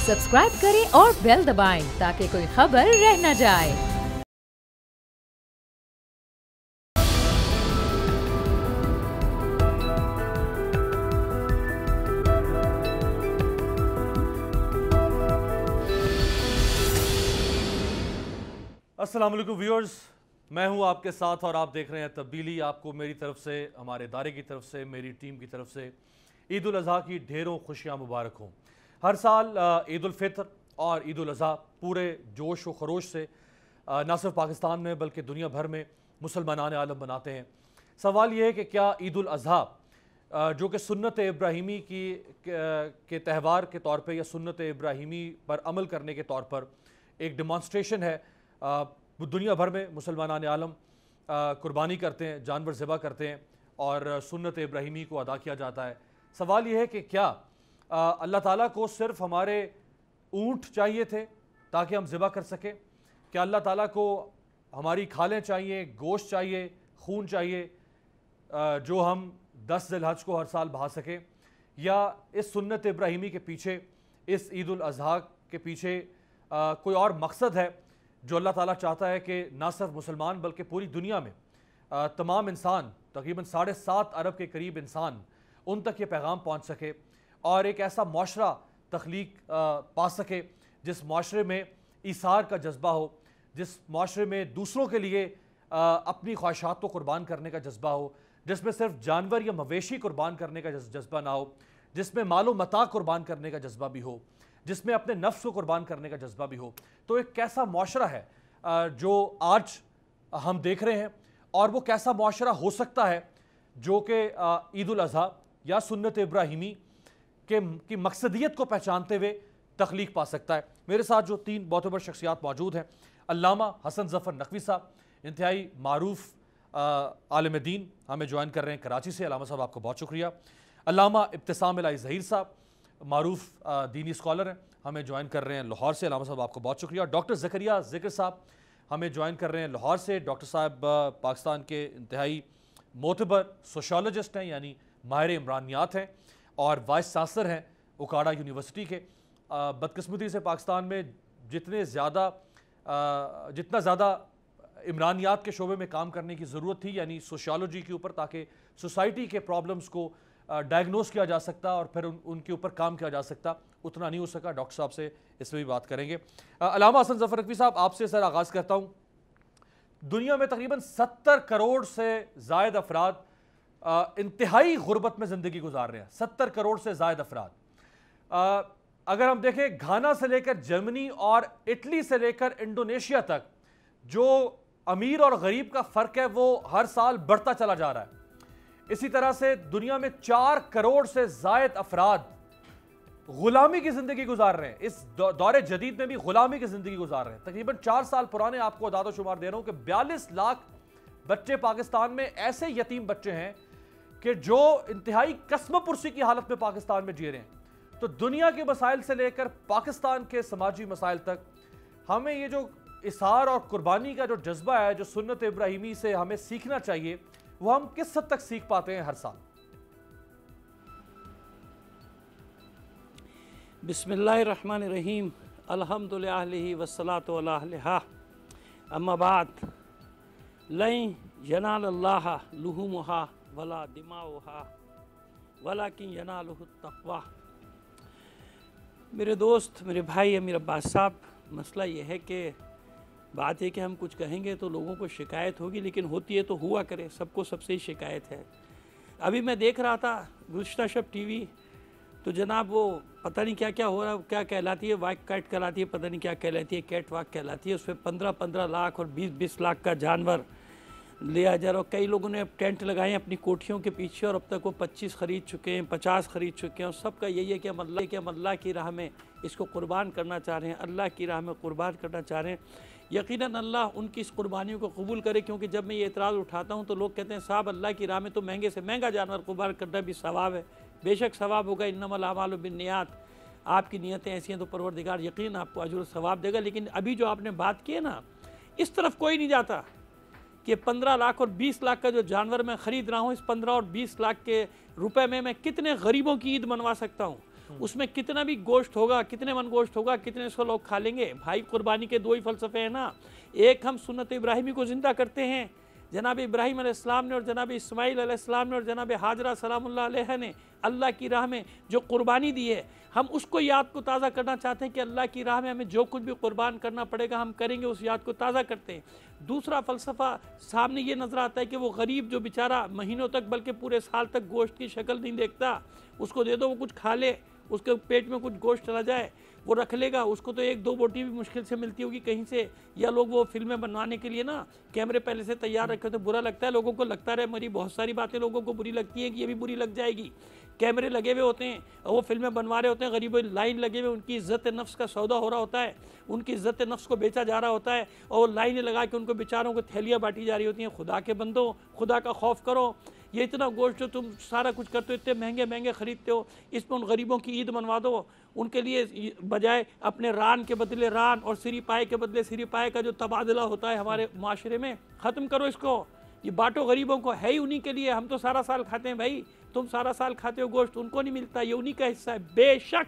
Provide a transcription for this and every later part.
Subscribe करें और bell दबाएं ताकि कोई खबर रह न जाए। अस्सलाम वालेकुम व्यूअर्स, मैं हूं आपके साथ और आप देख रहे हैं तब्दीली। आपको मेरी तरफ से, हमारे इदारे की तरफ से, मेरी टीम की तरफ से ईद उल अज़हा की ढेरों खुशियां मुबारक हों। हर साल ईद उल फितर और ईद उल अज़हा पूरे जोश व खरोश से न सिर्फ पाकिस्तान में बल्कि दुनिया भर में मुसलमान आलम मनाते हैं। सवाल ये है कि क्या ईद उल अज़हा जो कि सुन्नत इब्राहिमी के त्यौहार के तौर पे या सुन्नत इब्राहिमी पर अमल करने के तौर पर एक डेमॉन्स्ट्रेशन है, दुनिया भर में मुसलमान आलम कुर्बानी करते हैं, जानवर ज़िबा करते हैं और सुन्नत इब्राहिमी को अदा किया जाता है। सवाल यह है कि क्या अल्लाह ताला को सिर्फ हमारे ऊँट चाहिए थे ताकि हम ज़िबा कर सकें? क्या अल्लाह ताला को हमारी खालें चाहिए, गोश्त चाहिए, खून चाहिए जो हम 10 ज़िलहज को हर साल बहा सकें? या इस सुन्नत इब्राहिमी के पीछे, इस ईद उल अज़हा के पीछे कोई और मकसद है जो अल्लाह ताला चाहता है कि ना सिर्फ मुसलमान बल्कि पूरी दुनिया में तमाम इंसान, तकरीबन 7.5 अरब के करीब इंसान, उन तक ये पैगाम पहुँच सके और एक ऐसा माशरा तख्लीक पा सके जिस माशरे में ईसार का जज्बा हो, जिस माशरे में दूसरों के लिए अपनी ख्वाहिशात को कुर्बान करने का जज्बा हो, जिसमें सिर्फ जानवर या मवेशी कुर्बान करने का जज्बा ना हो, जिसमें मालो मता कुर्बान करने का जज्बा भी हो, जिसमें अपने नफ्स को कुर्बान करने का जज्बा भी हो। तो एक कैसा माशरा है जो आज हम देख रहे हैं और वो कैसा माशरा हो सकता है जो कि ईद उल अज़हा या सुन्नत इब्राहिमी की मकसदियत को पहचानते हुए तख्लीक पा सकता है। मेरे साथ जो 3 बहुत बड़ी शख्सियात मौजूद हैं, अल्लामा हसन ज़फ़र नकवी साहब, इंतहाई मारूफ आलिम दीन, हमें ज्वाइन कर रहे हैं कराची से। अल्लामा साहब आपको बहुत शुक्रिया। अल्लामा इब्तिसाम इलाही ज़हीर साहब, मारूफ दीनी स्कॉलर हैं, हमें ज्वाइन कर रहे हैं लाहौर से। अल्लामा साहब आपको बहुत शुक्रिया। डॉक्टर ज़करिया ज़िक्र साहब हमें ज्वाइन कर रहे हैं लाहौर से। डॉक्टर साहब पाकिस्तान के इंतहाई मोतबर सोशोलॉजिस्ट हैं, यानी माहिर इमरानियात हैं और वाइस चांसलर हैं उकाड़ा यूनिवर्सिटी के। बदकिस्मती से पाकिस्तान में जितना ज़्यादा इमरानियात के शोबे में काम करने की ज़रूरत थी, यानी सोशियोलॉजी के ऊपर, ताकि सोसाइटी के प्रॉब्लम्स को डायग्नोस किया जा सकता और फिर उनके ऊपर काम किया जा सकता, उतना नहीं हो सका। डॉक्टर साहब से इसमें भी बात करेंगे। अल्लामा हसन ज़फ़र नकवी साहब, आपसे सर आगाज़ करता हूँ। दुनिया में तकरीबन 70 करोड़ से ज़ायद अफराद इंतहाई गुर्बत में ज़िंदगी गुजार रहे हैं। 70 करोड़ से ज़ायद अफराद। अगर हम देखें, घाना से लेकर जर्मनी और इटली से लेकर इंडोनेशिया तक जो अमीर और गरीब का फ़र्क है वो हर साल बढ़ता चला जा रहा है। इसी तरह से दुनिया में 4 करोड़ से ज़ायद अफराद गुलामी की ज़िंदगी गुजार रहे हैं। इस दौरे जदीद में भी गुलामी की ज़िंदगी गुजार रहे हैं। तकरीबन 4 साल पुराने आपको अदाद शुमार दे रहा हूँ कि 42 लाख बच्चे पाकिस्तान में ऐसे यतीम बच्चे हैं कि जो इंतहाई कसमपुरसी की हालत में पाकिस्तान में जी रहे हैं। तो दुनिया के मसाइल से लेकर पाकिस्तान के समाजी मसाइल तक हमें ये जो इसार और कुर्बानी का जो जज्बा है, जो सुन्नत इब्राहिमी से हमें सीखना चाहिए, वो हम किस हद तक सीख पाते हैं हर साल? बिस्मिल्लाहिर्रहमानिर्रहीम, अल्हम्दुलिल्लाहि वस्सलातु अला अहलिहा, अम्मा बाद, लन यनालल्लाह लुहुमुहा वला दिमाउहा वलाकिन यनालुहु तक़वा। मेरे दोस्त, मेरे भाई अमीर अब्बास साहब, मसला ये है कि बात है कि हम कुछ कहेंगे तो लोगों को शिकायत होगी, लेकिन होती है तो हुआ करे, सबको सबसे ही शिकायत है। अभी मैं देख रहा था गुज़िश्ता शब टीवी, तो जनाब वो पता नहीं क्या क्या हो रहा है, क्या कहलाती है, वाक कैट कहलाती है, पता नहीं क्या कहलाती है, कैट वाक कहलाती है। उस पर 15-15 लाख और 20-20 लाख का जानवर लिया जा रहा है। कई लोगों ने टेंट लगाए अपनी कोठियों के पीछे और अब तक वो 25 ख़रीद चुके हैं, 50 ख़रीद चुके हैं। और सबका यही है कि हम अल्लाह की राह में इसको कुर्बान करना चाह रहे हैं, अल्लाह की राह में कुर्बान करना चाह रहे हैं। यकीनन अल्लाह उनकी इस कुर्बानियों को कबूल करे, क्योंकि जब मैं ये एतराज़ उठाता हूँ तो लोग कहते हैं साहब अल्लाह की राह में तो महंगे से महंगा जानवर कुर्बान करना भी सवाब है। बेशक सवाब होगा, इन्नमल आमालु बिन्नियात, आपकी नीयतें ऐसी हैं तो परवरदिगार यकीन आपको अजर सवाब देगा। लेकिन अभी जो आपने बात की है ना, इस तरफ कोई नहीं जाता कि 15 लाख और 20 लाख का जो जानवर मैं ख़रीद रहा हूँ, इस 15 और 20 लाख के रुपए में मैं कितने गरीबों की ईद मनवा सकता हूँ। उसमें कितना भी गोश्त होगा, कितने मन गोश्त होगा, कितने सौ लोग खा लेंगे। भाई कुर्बानी के दो ही फलसफे हैं ना, एक हम सुन्नत इब्राहिमी को जिंदा करते हैं, जनाब इब्राहिम अलैहिस्सलाम ने और जनाब इस्माइल अलैहिस्सलाम ने और जनाब हाजरा सलामुल्लाह अलैहा ने अल्लाह की राह में जो कुर्बानी दी है, हम उसको याद को ताज़ा करना चाहते हैं कि अल्लाह की राह में हमें जो कुछ भी कुर्बान करना पड़ेगा हम करेंगे, उस याद को ताज़ा करते हैं। दूसरा फ़लसफ़ा सामने ये नज़र आता है कि वो गरीब जो बेचारा महीनों तक बल्कि पूरे साल तक गोश्त की शक्ल नहीं देखता, उसको दे दो वो कुछ खा ले, उसके पेट में कुछ गोश्त चला जाए वो रख लेगा, उसको तो एक दो बोटी भी मुश्किल से मिलती होगी कहीं से। या लोग वो फिल्में बनवाने के लिए ना कैमरे पहले से तैयार रखे तो बुरा लगता है, लोगों को लगता रहे मरी, बहुत सारी बातें लोगों को बुरी लगती हैं कि ये भी बुरी लग जाएगी। कैमरे लगे हुए होते हैं और वो फिल्में बनवा रहे होते हैं, गरीबों लाइन लगे हुए, उनकी इज़्ज़त नफ्स का सौदा हो रहा होता है, उनकी इज़्ज़त नफ्स को बेचा जा रहा होता है और वो लाइनें लगा के उनको बेचारों को थैलियाँ बांटी जा रही होती हैं। खुदा के बंदो, खुदा का खौफ करो, ये इतना गोश्त जो तुम सारा कुछ करते हो, इतने महंगे महंगे ख़रीदते हो, इसमें उन गरीबों की ईद मनवा दो। उनके लिए बजाय अपने रान के बदले रान और सिरी पाए के बदले सिरी पाए का जो तबादला होता है हमारे माशरे में, ख़त्म करो इसको। ये बांटो गरीबों को, है ही उन्हीं के लिए। हम तो सारा साल खाते हैं भाई, तुम सारा साल खाते हो गोश्त, उनको नहीं मिलता, ये उन्हीं का हिस्सा है। बेशक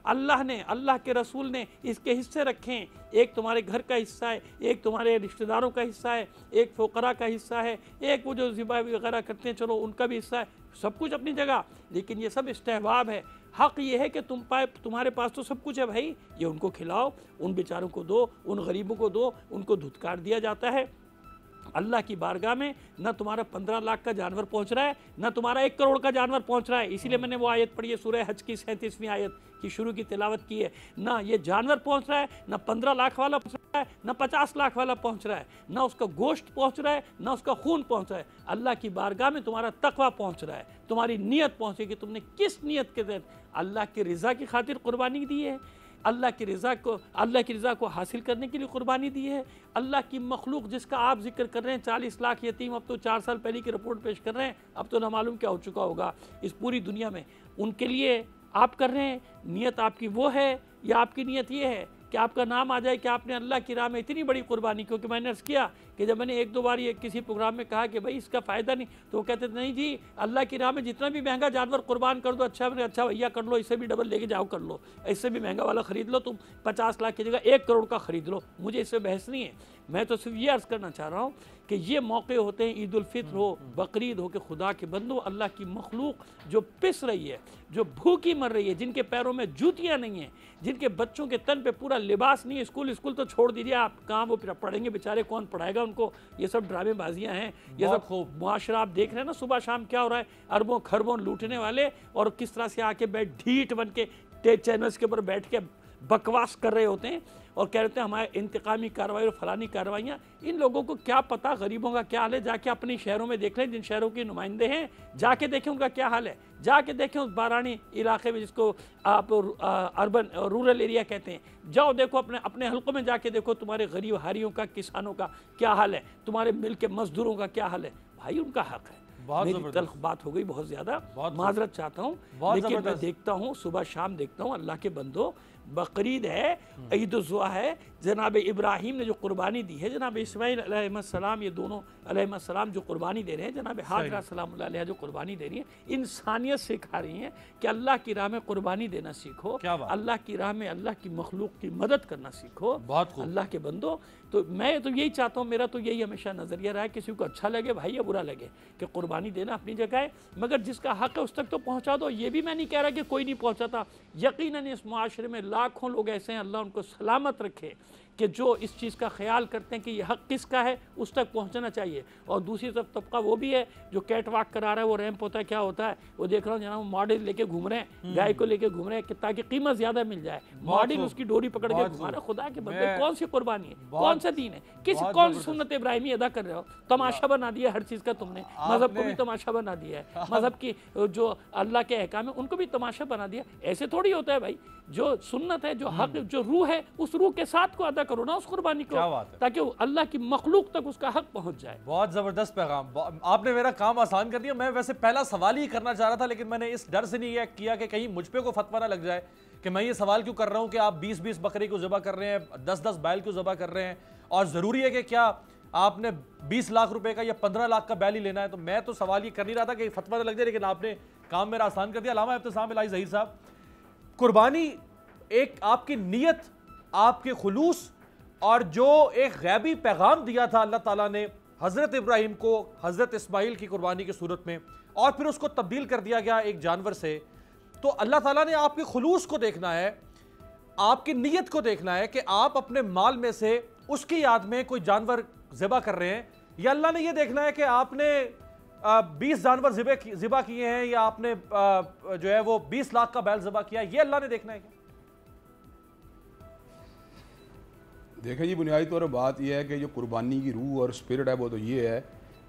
अल्लाह ने, अल्लाह के रसूल ने इसके हिस्से रखे हैं, एक तुम्हारे घर का हिस्सा है, एक तुम्हारे रिश्तेदारों का हिस्सा है, एक फ़ुक़रा का हिस्सा है, एक वो जो ज़िबा वगैरह करते हैं चलो उनका भी हिस्सा है, सब कुछ अपनी जगह। लेकिन ये सब इस्तेहबाब है। हक़ ये है कि तुम्हारे पास तो सब कुछ है भाई, ये उनको खिलाओ, उन बेचारों को दो, उन गरीबों को दो, उनको धुतकार दिया जाता है। अल्लाह की बारगाह में न तुम्हारा 15 लाख का जानवर पहुंच रहा है, न तुम्हारा 1 करोड़ का जानवर पहुंच रहा है। इसीलिए मैंने वो आयत पढ़ी है, सूरह हज की 37वीं आयत की शुरू की तिलावत की है। ना ये जानवर पहुंच रहा है, न 15 लाख वाला पहुंच रहा है, न 50 लाख वाला पहुंच रहा है, न उसका गोश्त पहुंच रहा है, न उसका खून पहुंच रहा है। अल्लाह की बारगाह में तुम्हारा तकवा पहुंच रहा है, तुम्हारी नीयत पहुंचेगी, तुमने किस नीयत के तहत अल्लाह की रज़ा की खातिर कुर्बानी दी है, अल्लाह की रज़ा को हासिल करने के लिए कुर्बानी दी है। अल्लाह की मखलूक जिसका आप जिक्र कर रहे हैं, 40 लाख यतीम, अब तो 4 साल पहले की रिपोर्ट पेश कर रहे हैं, अब तो ना मालूम क्या हो चुका होगा इस पूरी दुनिया में, उनके लिए आप कर रहे हैं। नीयत आपकी वो है या आपकी नीयत ये है कि आपका नाम आ जाए कि आपने अल्लाह की राह में इतनी बड़ी कुर्बानी। क्योंकि मैंने अर्ज़ किया कि जब मैंने 1-2 बार ये किसी प्रोग्राम में कहा कि भाई इसका फ़ायदा नहीं, तो वो कहते थे नहीं जी, अल्लाह की राह में जितना भी महंगा जानवर कुर्बान कर दो, अच्छा भैया कर लो, इससे भी डबल लेके जाओ कर लो, इससे भी महंगा वाला ख़रीद लो, तुम 50 लाख की जगह 1 करोड़ का ख़रीद लो, मुझे इससे बहस नहीं है। मैं तो सिर्फ ये अर्ज़ करना चाह रहा हूँ कि ये मौके होते हैं, ईद उल फित्र हो, बकरीद हो, कि खुदा के बंदो, अल्लाह की मखलूक जो पिस रही है, जो भूखी मर रही है, जिनके पैरों में जूतियाँ नहीं हैं, जिनके बच्चों के तन पे पूरा लिबास नहीं है, स्कूल तो छोड़ दीजिए आप, कहाँ वो पढ़ेंगे बेचारे, कौन पढ़ाएगा उनको। ये सब ड्रामेबाजियाँ हैं, ये सब मुआशरा आप देख रहे हैं ना, सुबह शाम क्या हो रहा है, अरबों खरबों लूटने वाले और किस तरह से आके ढीठ बन के चैनल्स के ऊपर बैठ के बकवास कर रहे होते हैं और कह रहे हैं हमारे इंतकामी कार्रवाई और फलानी कार्रवाइयाँ। इन लोगों को क्या पता गरीबों का क्या हाल है, जाके अपने शहरों में देख लें, जिन शहरों के नुमाइंदे हैं, जाके देखें उनका क्या हाल है, जाके देखें उस बारानी इलाके में जिसको आप अर्बन रूरल एरिया कहते हैं, जाओ देखो, अपने हल्कों में जाके देखो तुम्हारे गरीब हारियों का, किसानों का क्या हाल है, तुम्हारे मिल के मजदूरों का क्या हाल है। भाई उनका हक है। मेरी तल्ख बात हो गई बहुत ज़्यादा, माजरत चाहता हूँ, लेकिन मैं देखता हूँ सुबह शाम देखता हूँ, अल्लाह के बंदो, बकरीद है, ईद उल ज़ुहा है, जनाब इब्राहीम ने जो कुर्बानी दी है, जनाब इस्माइल अलैहिस्सलाम, ये दोनों अलैहिस्सलाम जो कुर्बानी दे रहे हैं, जनाब हाजरा सलामुल्लाह अलैहा जो कुर्बानी दे रही है, इंसानियत सिखा रही हैं कि अल्लाह की राह में कुर्बानी देना सीखो, अल्लाह की राह में अल्लाह की मखलूक की मदद करना सीखो। अल्लाह के बंदो, तो मैं तो यही चाहता हूँ, मेरा तो यही हमेशा नज़रिया रहा है, किसी को अच्छा लगे भाई या बुरा लगे, कि कुर्बानी देना अपनी जगह है, मगर जिसका हक़ है उस तक तो पहुँचा दो। ये भी मैं नहीं कह रहा कि कोई नहीं पहुँचाता, यकीनन इस माशरे में लाखों लोग ऐसे हैं, अल्लाह उनको सलामत रखे, कि जो इस चीज़ का ख्याल करते हैं कि ये हक़ किसका है, उस तक पहुंचना चाहिए। और दूसरी तरफ तबका वो भी है जो कैट वॉक करा रहा है, वो रैंप होता है, क्या होता है, वो देख रहा हूँ जनाब मॉडल लेके घूम रहे हैं, गाय को लेके घूम रहे हैं ताकि कीमत ज़्यादा मिल जाए, मॉडल उसकी डोरी पकड़ के घुमा रहा है। खुदा के बंदे, कौन सी कुर्बानी है, कौन सा दीन है, कौन सी सुन्नत इब्राहिमी अदा कर रहे हो? तमाशा बना दिया हर चीज़ का तुमने, मज़हब को भी तमाशा बना दिया है, मज़हब की जो अल्लाह के अहकाम है उनको भी तमाशा बना दिया। ऐसे थोड़ी होता है भाई, जो सुन्नत है, जो हक़, जो रूह है, उस रूह के साथ को अदा करो ना उस कुर्बानी को, ताकि अल्लाह की मखलूक तक उसका हक पहुंच जाए। बहुत जबरदस्त पैगाम, आपने मेरा काम आसान कर दिया। मैं वैसे पहला सवाल ही करना चाह रहा था, लेकिन मैंने इस डर से नहीं किया कि कहीं मुझ पे को फतवा ना लग जाए कि मैं ये सवाल क्यों कर रहा हूं कि आप 20-20 बकरी को ज़बह कर रहे हैं, 10-10 बैल को ज़बह कर रहे हैं, और ज़रूरी है कि क्या आपने 20 लाख रुपए का या 15 लाख का बैल ही लेना है। तो मैं तो सवाल ये कर नहीं रहा था कि फतवा ना लग जाए, लेकिन आपने काम मेरा आसान कर दिया। अल्लामा इब्तिसाम इलाही ज़हीर साहब, कुर्बानी एक आपकी नीयत, आपके खुलूस और जो एक गैबी पैगाम दिया था अल्लाह ताला ने हज़रत इब्राहिम को हज़रत इस्माइल की कुर्बानी की सूरत में, और फिर उसको तब्दील कर दिया गया एक जानवर से। तो अल्लाह ताला ने आपके खुलूस को देखना है, आपकी नीयत को देखना है कि आप अपने माल में से उसकी याद में कोई जानवर ज़िबा कर रहे हैं, या अल्लाह ने यह देखना है कि आपने 20 जानवर ज़िबा किए हैं, या आपने जो है वो 20 लाख का बैल ज़िबा किया, ये अल्लाह ने देखना है क्या? देखें जी, बुनियादी तौर पर बात यह है कि जो कुर्बानी की रूह और स्पिरिट है वो तो ये है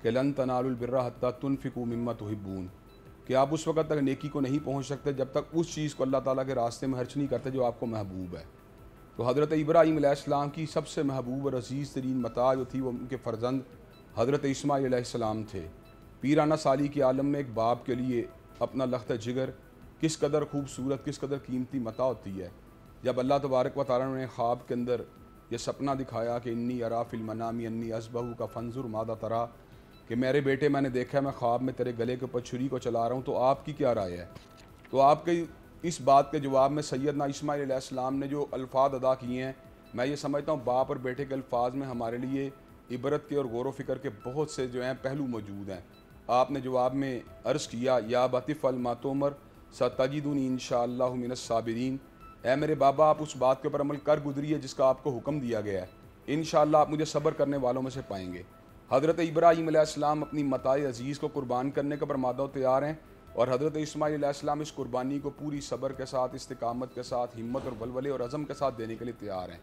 कि लन तनालुल बिर्रा हत्ता तुनफिकू मिम्मा तुहिब्बून, कि आप उस वक्त तक नेकी को नहीं पहुँच सकते जब तक उस चीज़ को अल्लाह ताला के रास्ते में खर्च नहीं करते जो आपको महबूब है। तो हज़रत इब्राहीम अलैहिस्सलाम की सबसे महबूब और अजीज़ तरीन मता जो थी वो उनके फ़र्जंद हज़रत इस्माईल अलैहिस्सलाम थे। पीराना साली के आलम में एक बाप के लिए अपना लख्त जिगर किस कदर खूबसूरत, किस कदर कीमती मता होती है। जब अल्लाह तबारक व तआला ने ख्वाब के अंदर यह सपना दिखाया कि इन्नी अरा फिल मनामी अन्नी अज़बहू का फंजुर मादा तरा, कि मेरे बेटे मैंने देखा है मैं ख्वाब में तेरे गले के ऊपर छुरी को चला रहा हूँ, तो आपकी क्या राय है? तो आपके इस बात के जवाब में सैयदना इस्माईल अलैहिस्सलाम ने जो अल्फाज अदा किए हैं, मैं ये समझता हूँ बाप और बेटे के अल्फाज में हमारे लिए इबरत के और गौर व फिक्र के बहुत से जो हैं पहलू मौजूद हैं। आपने जवाब में अर्ज़ किया या बतिफ़ अल मातोमर सतजिदुनी इंशाअल्लाहु मिनस साबिरीन, ऐ मेरे बाबा आप उस बात के ऊपर अमल कर गुजरिए जिसका आपको हुक्म दिया गया है, इंशाअल्लाह आप मुझे सब्र करने वालों में से पाएंगे। हज़रत इब्राहीम अलैहिस्सलाम अपनी मताए अज़ीज़ को कुर्बान करने के ऊपर मादा तैयार हैं, और हज़रत इस्माईल अलैहिस्सलाम इस कुर्बानी को पूरी सब्र के साथ, इस्तिकामत के साथ, हिम्मत और वलवले और अज़म के साथ देने के लिए तैयार हैं।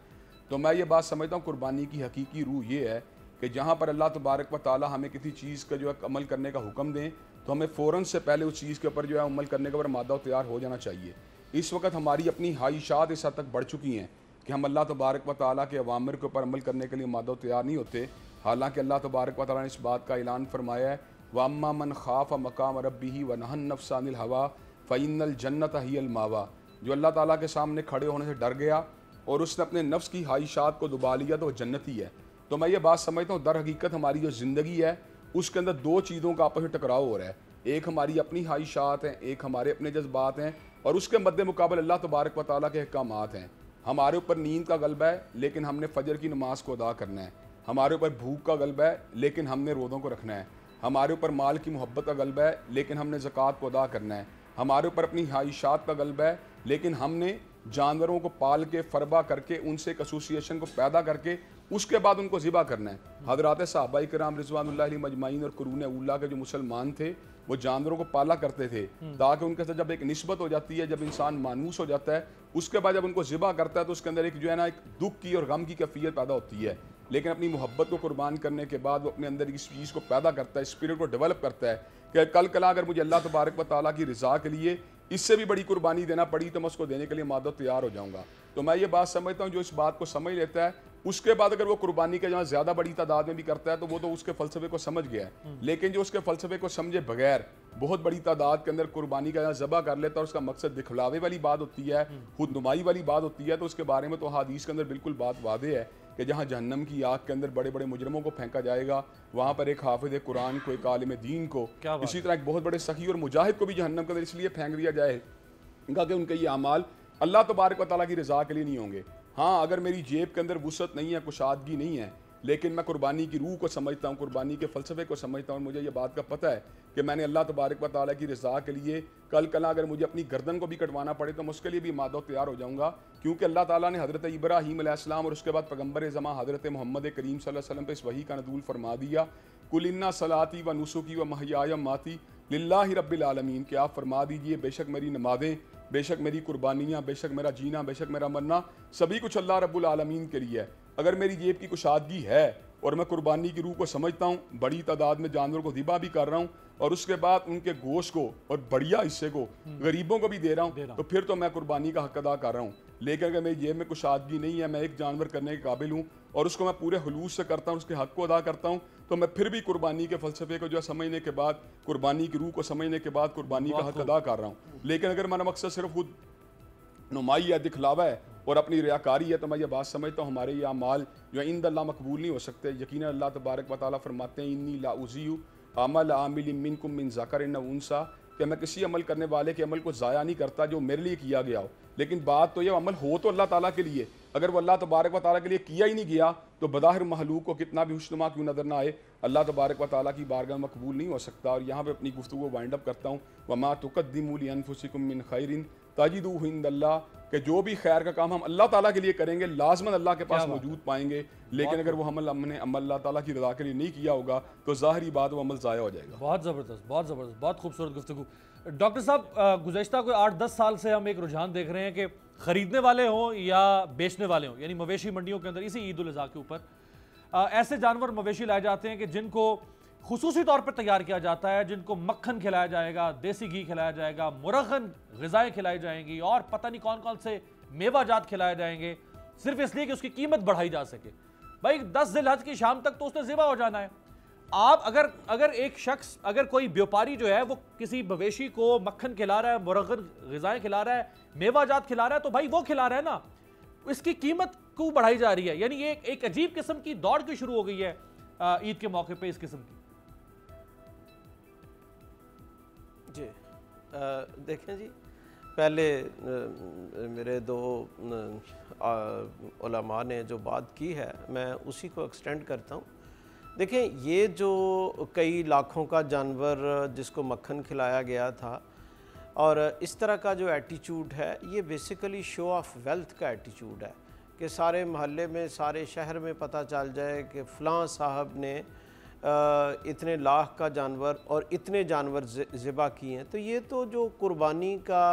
तो मैं ये बात समझता हूँ कुर्बानी की हकीकी रूह ये है कि जहाँ पर अल्लाह तबारक व तआला हमें किसी चीज़ का जो है अमल करने का हुक्म दें, तो हमें फ़ौरन से पहले उस चीज़ के ऊपर जो है अमल करने के ऊपर मादा तैयार हो जाना चाहिए। इस वक्त हमारी अपनी ख्वाहिशात इस हद तक बढ़ चुकी हैं कि हम अल्लाह तबारक व तआला के अवामिर के ऊपर अमल करने के लिए मादा तैयार नहीं होते। हालांकि अल्लाह तबारक व तआला ने इस बात का ऐलान फरमाया है, वम्मा मन खाफ मकाम रब्बिही व नहन नफ्स अनिल हवा फ़इन्नल जन्नत हियल मावा, जो अल्लाह ताला के सामने खड़े होने से डर गया और उसने अपने नफ्स की ख्वाहिशात को दुबा लिया तो वह जन्नती है। तो मैं ये बात समझता हूँ दर हकीकत हमारी जो ज़िंदगी है उसके अंदर दो चीज़ों का आपस में टकराव हो रहा है, एक हमारी अपनी ख्वाहिशात हैं, एक हमारे अपने जज्बात हैं, और उसके मद्दे मुकाबले अल्लाह तबारक व तआला के अहकामात हैं। हमारे ऊपर नींद का गलबा है लेकिन हमने फजर की नमाज को अदा करना है, हमारे ऊपर भूख का गलबा है लेकिन हमने रोज़ों को रखना है, हमारे ऊपर माल की मोहब्बत का गलबा है लेकिन हमने ज़कात को अदा करना है, हमारे ऊपर अपनी ख्वाहिशात का गलबा है लेकिन हमने जानवरों को पाल के फरबा करके उनसे एक एसोसिएशन को पैदा करके उसके बाद उनको ज़िबा करना है। हज़रात सहाबाए किराम रिज़वानुल्लाह अलैहिम अजमाइन और कुरून उला के जो मुसलमान थे वो जानवरों को पाला करते थे ताकि उनके साथ जब एक निस्बत हो जाती है, जब इंसान मानूस हो जाता है, उसके बाद जब उनको ज़िबा करता है तो उसके अंदर एक जो है ना एक दुख की और गम की कैफियत पैदा होती है। लेकिन अपनी मोहब्बत को कुर्बान करने के बाद वो अपने अंदर इस चीज़ को पैदा करता है, स्पिरिट को डेवलप करता है कि कल कला अगर मुझे अल्लाह तबारक व तआला की रज़ा के लिए इससे भी बड़ी कुर्बानी देना पड़ी तो मैं उसको देने के लिए मादा तैयार हो जाऊँगा। तो मैं ये बात समझता हूँ जो इस बात को समझ लेता है उसके बाद अगर वो कुर्बानी का जहाँ ज़्यादा बड़ी तादाद में भी करता है तो वो तो उसके फ़लसफ़े को समझ गया है। लेकिन जो उसके फ़लसफ़े को समझे बगैर बहुत बड़ी तादाद के अंदर कुर्बानी का जहाँ ज़बा कर लेता है और उसका मकसद दिखलावे वाली बात होती है, खुद नुमाई वाली बात होती है, तो उसके बारे में तो हदीस के अंदर बिल्कुल बात वादे है कि जहाँ जहन्नम की आग के अंदर बड़े बड़े मुजरमों को फेंका जाएगा वहाँ पर एक हाफिज़ कुरान को, एक आलिम दीन को, इसी तरह एक बहुत बड़े सखी और मुजाहिद को भी जहन्नम के अंदर इसलिए फेंक दिया जाएगा कि उनके ये अमाल अल्लाह तबारक व तआला की रज़ा के लिए नहीं होंगे। हाँ, अगर मेरी जेब के अंदर वुसअत नहीं है, कुशादगी नहीं है, लेकिन मैं कुर्बानी की रूह को समझता हूँ, कुर्बानी के फ़लसफ़े को समझता हूँ, मुझे ये बात का पता है कि मैंने अल्लाह तबारक व तआला की रज़ा के लिए कल कला अगर मुझे अपनी गर्दन को भी कटवाना पड़े तो मैं उसके लिए भी मादा तैयार हो जाऊँगा, क्योंकि अल्लाह ताला ने हज़रत इब्राहीम अलैहिस्सलाम और उसके बाद पैगम्बर ज़मा हज़रत मोहम्मद करीम सल्लल्लाहु अलैहि वसल्लम पे इस वही का नज़ूल फरमा दिया, कुल इन्ना सलाती व नुसुकी व महयाया माती लिल्लाहि रब्बिल आलमीन, कि आप फरमा दीजिए बेशक मेरी नमाज़ें, बेशक मेरी कुर्बानियाँ, बेशक मेरा जीना, बेशक मेरा मरना सभी कुछ अल्लाह रब्बुल आलमीन के लिए है। अगर मेरी जेब की कुशादगी है और मैं कुर्बानी की रूह को समझता हूँ, बड़ी तादाद में जानवरों को ज़िबा भी कर रहा हूँ और उसके बाद उनके गोश्त को और बढ़िया हिस्से को गरीबों को भी दे रहा हूँ, तो फिर तो मैं कुर्बानी का हक अदा कर रहा हूँ। लेकिन अगर मेरी जेब में कुशादगी नहीं है, मैं एक जानवर करने के काबिल हूँ और उसको मैं पूरे हुलूस से करता हूँ, उसके हक को अदा करता हूँ, तो मैं फिर भी कुर्बानी के फ़लसफ़े को जो है समझने के बाद, कुर्बानी की रूह को समझने के बाद कुर्बानी का हक अदा कर रहा हूँ। लेकिन अगर मेरा मकसद सिर्फ खुद नुमाई या दिखलावा है और अपनी रियाकारी है तो मैं ये बात समझता हूँ हमारे ये अमाल जो है इंद अल्लाह मकबूल नहीं हो सकते। यकीनन अल्लाह तबारक व तआला फरमाते हैं इन्नी ला उज़ीउ अमल आमिल मिनकुम मिन ज़करिन व उन्सा कि मैं किसी अमल करने वाले के अमल को ज़ाया नहीं करता जो मेरे लिए किया गया हो, लेकिन बात तो ये अमल हो तो अल्लाह ताला के लिए, अगर वो अल्लाह तबारक व ताला के लिए किया ही नहीं गया तो बज़ाहिर महलूक को कितना भी हुस्नुमा क्यों नज़र ना आए, अल्लाह तबारक व ताला की बारगाह में कबूल नहीं हो सकता। और यहाँ पे अपनी गुफ्तगू को वाइंड अप करता हूँ, वमा तुक़द्दिमू लिअन्फुसिकुम मिन खैरिन तजिदूहु इंदल्लाह, कि जो भी खैर का काम हम अल्लाह ताला के लिए करेंगे लाजमन अल्लाह के पास मौजूद पाएंगे, लेकिन अगर वो हमने अमल अल्लाह ताला की रज़ा के लिए नहीं किया होगा तो ज़ाहिरी बात वो अमल ज़ाया हो जाएगा। बहुत ज़बरदस्त, बहुत ज़बरदस्त, बहुत खूबसूरत गुफ्तगू। डॉक्टर साहब, गुज़श्ता कोई 8-10 साल से हम एक रुझान देख रहे हैं कि ख़रीदने वाले हों या बेचने वाले हों, यानी मवेशी मंडियों के अंदर इसी ईद उल अज़हा के ऊपर ऐसे जानवर मवेशी लाए जाते हैं कि जिनको खुसूसी तौर पर तैयार किया जाता है, जिनको मक्खन खिलाया जाएगा, देसी घी खिलाया जाएगा, मुरगन ग़िज़ाएँ खिलाई जाएंगी और पता नहीं कौन कौन से मेवाजात खिलाए जाएंगे, सिर्फ इसलिए कि उसकी कीमत बढ़ाई जा सके। भाई 10 ज़िलहज की शाम तक तो उसने ज़िबा हो जाना है। आप अगर एक शख्स, अगर कोई व्यापारी जो है वो किसी मवेशी को मक्खन खिला रहा है, मुरगन ग़िज़ाएँ खिला रहा है, मेवाजात खिला रहा है, तो भाई वो खिला रहा है ना, इसकी कीमत क्यों बढ़ाई जा रही है? यानी ये एक अजीब किस्म की दौड़ क्यों शुरू हो गई है ईद के मौके पे इस किस्म की? जी देखें जी, पहले मेरे दो उलमा ने जो बात की है मैं उसी को एक्सटेंड करता हूँ। देखें, ये जो कई लाखों का जानवर जिसको मक्खन खिलाया गया था और इस तरह का जो एटीट्यूड है, ये बेसिकली शो ऑफ वेल्थ का एटीट्यूड है कि सारे मोहल्ले में, सारे शहर में पता चल जाए कि फ़लाँ साहब ने इतने लाख का जानवर और इतने जानवर ज़िबा किए हैं। तो ये तो जो कुर्बानी का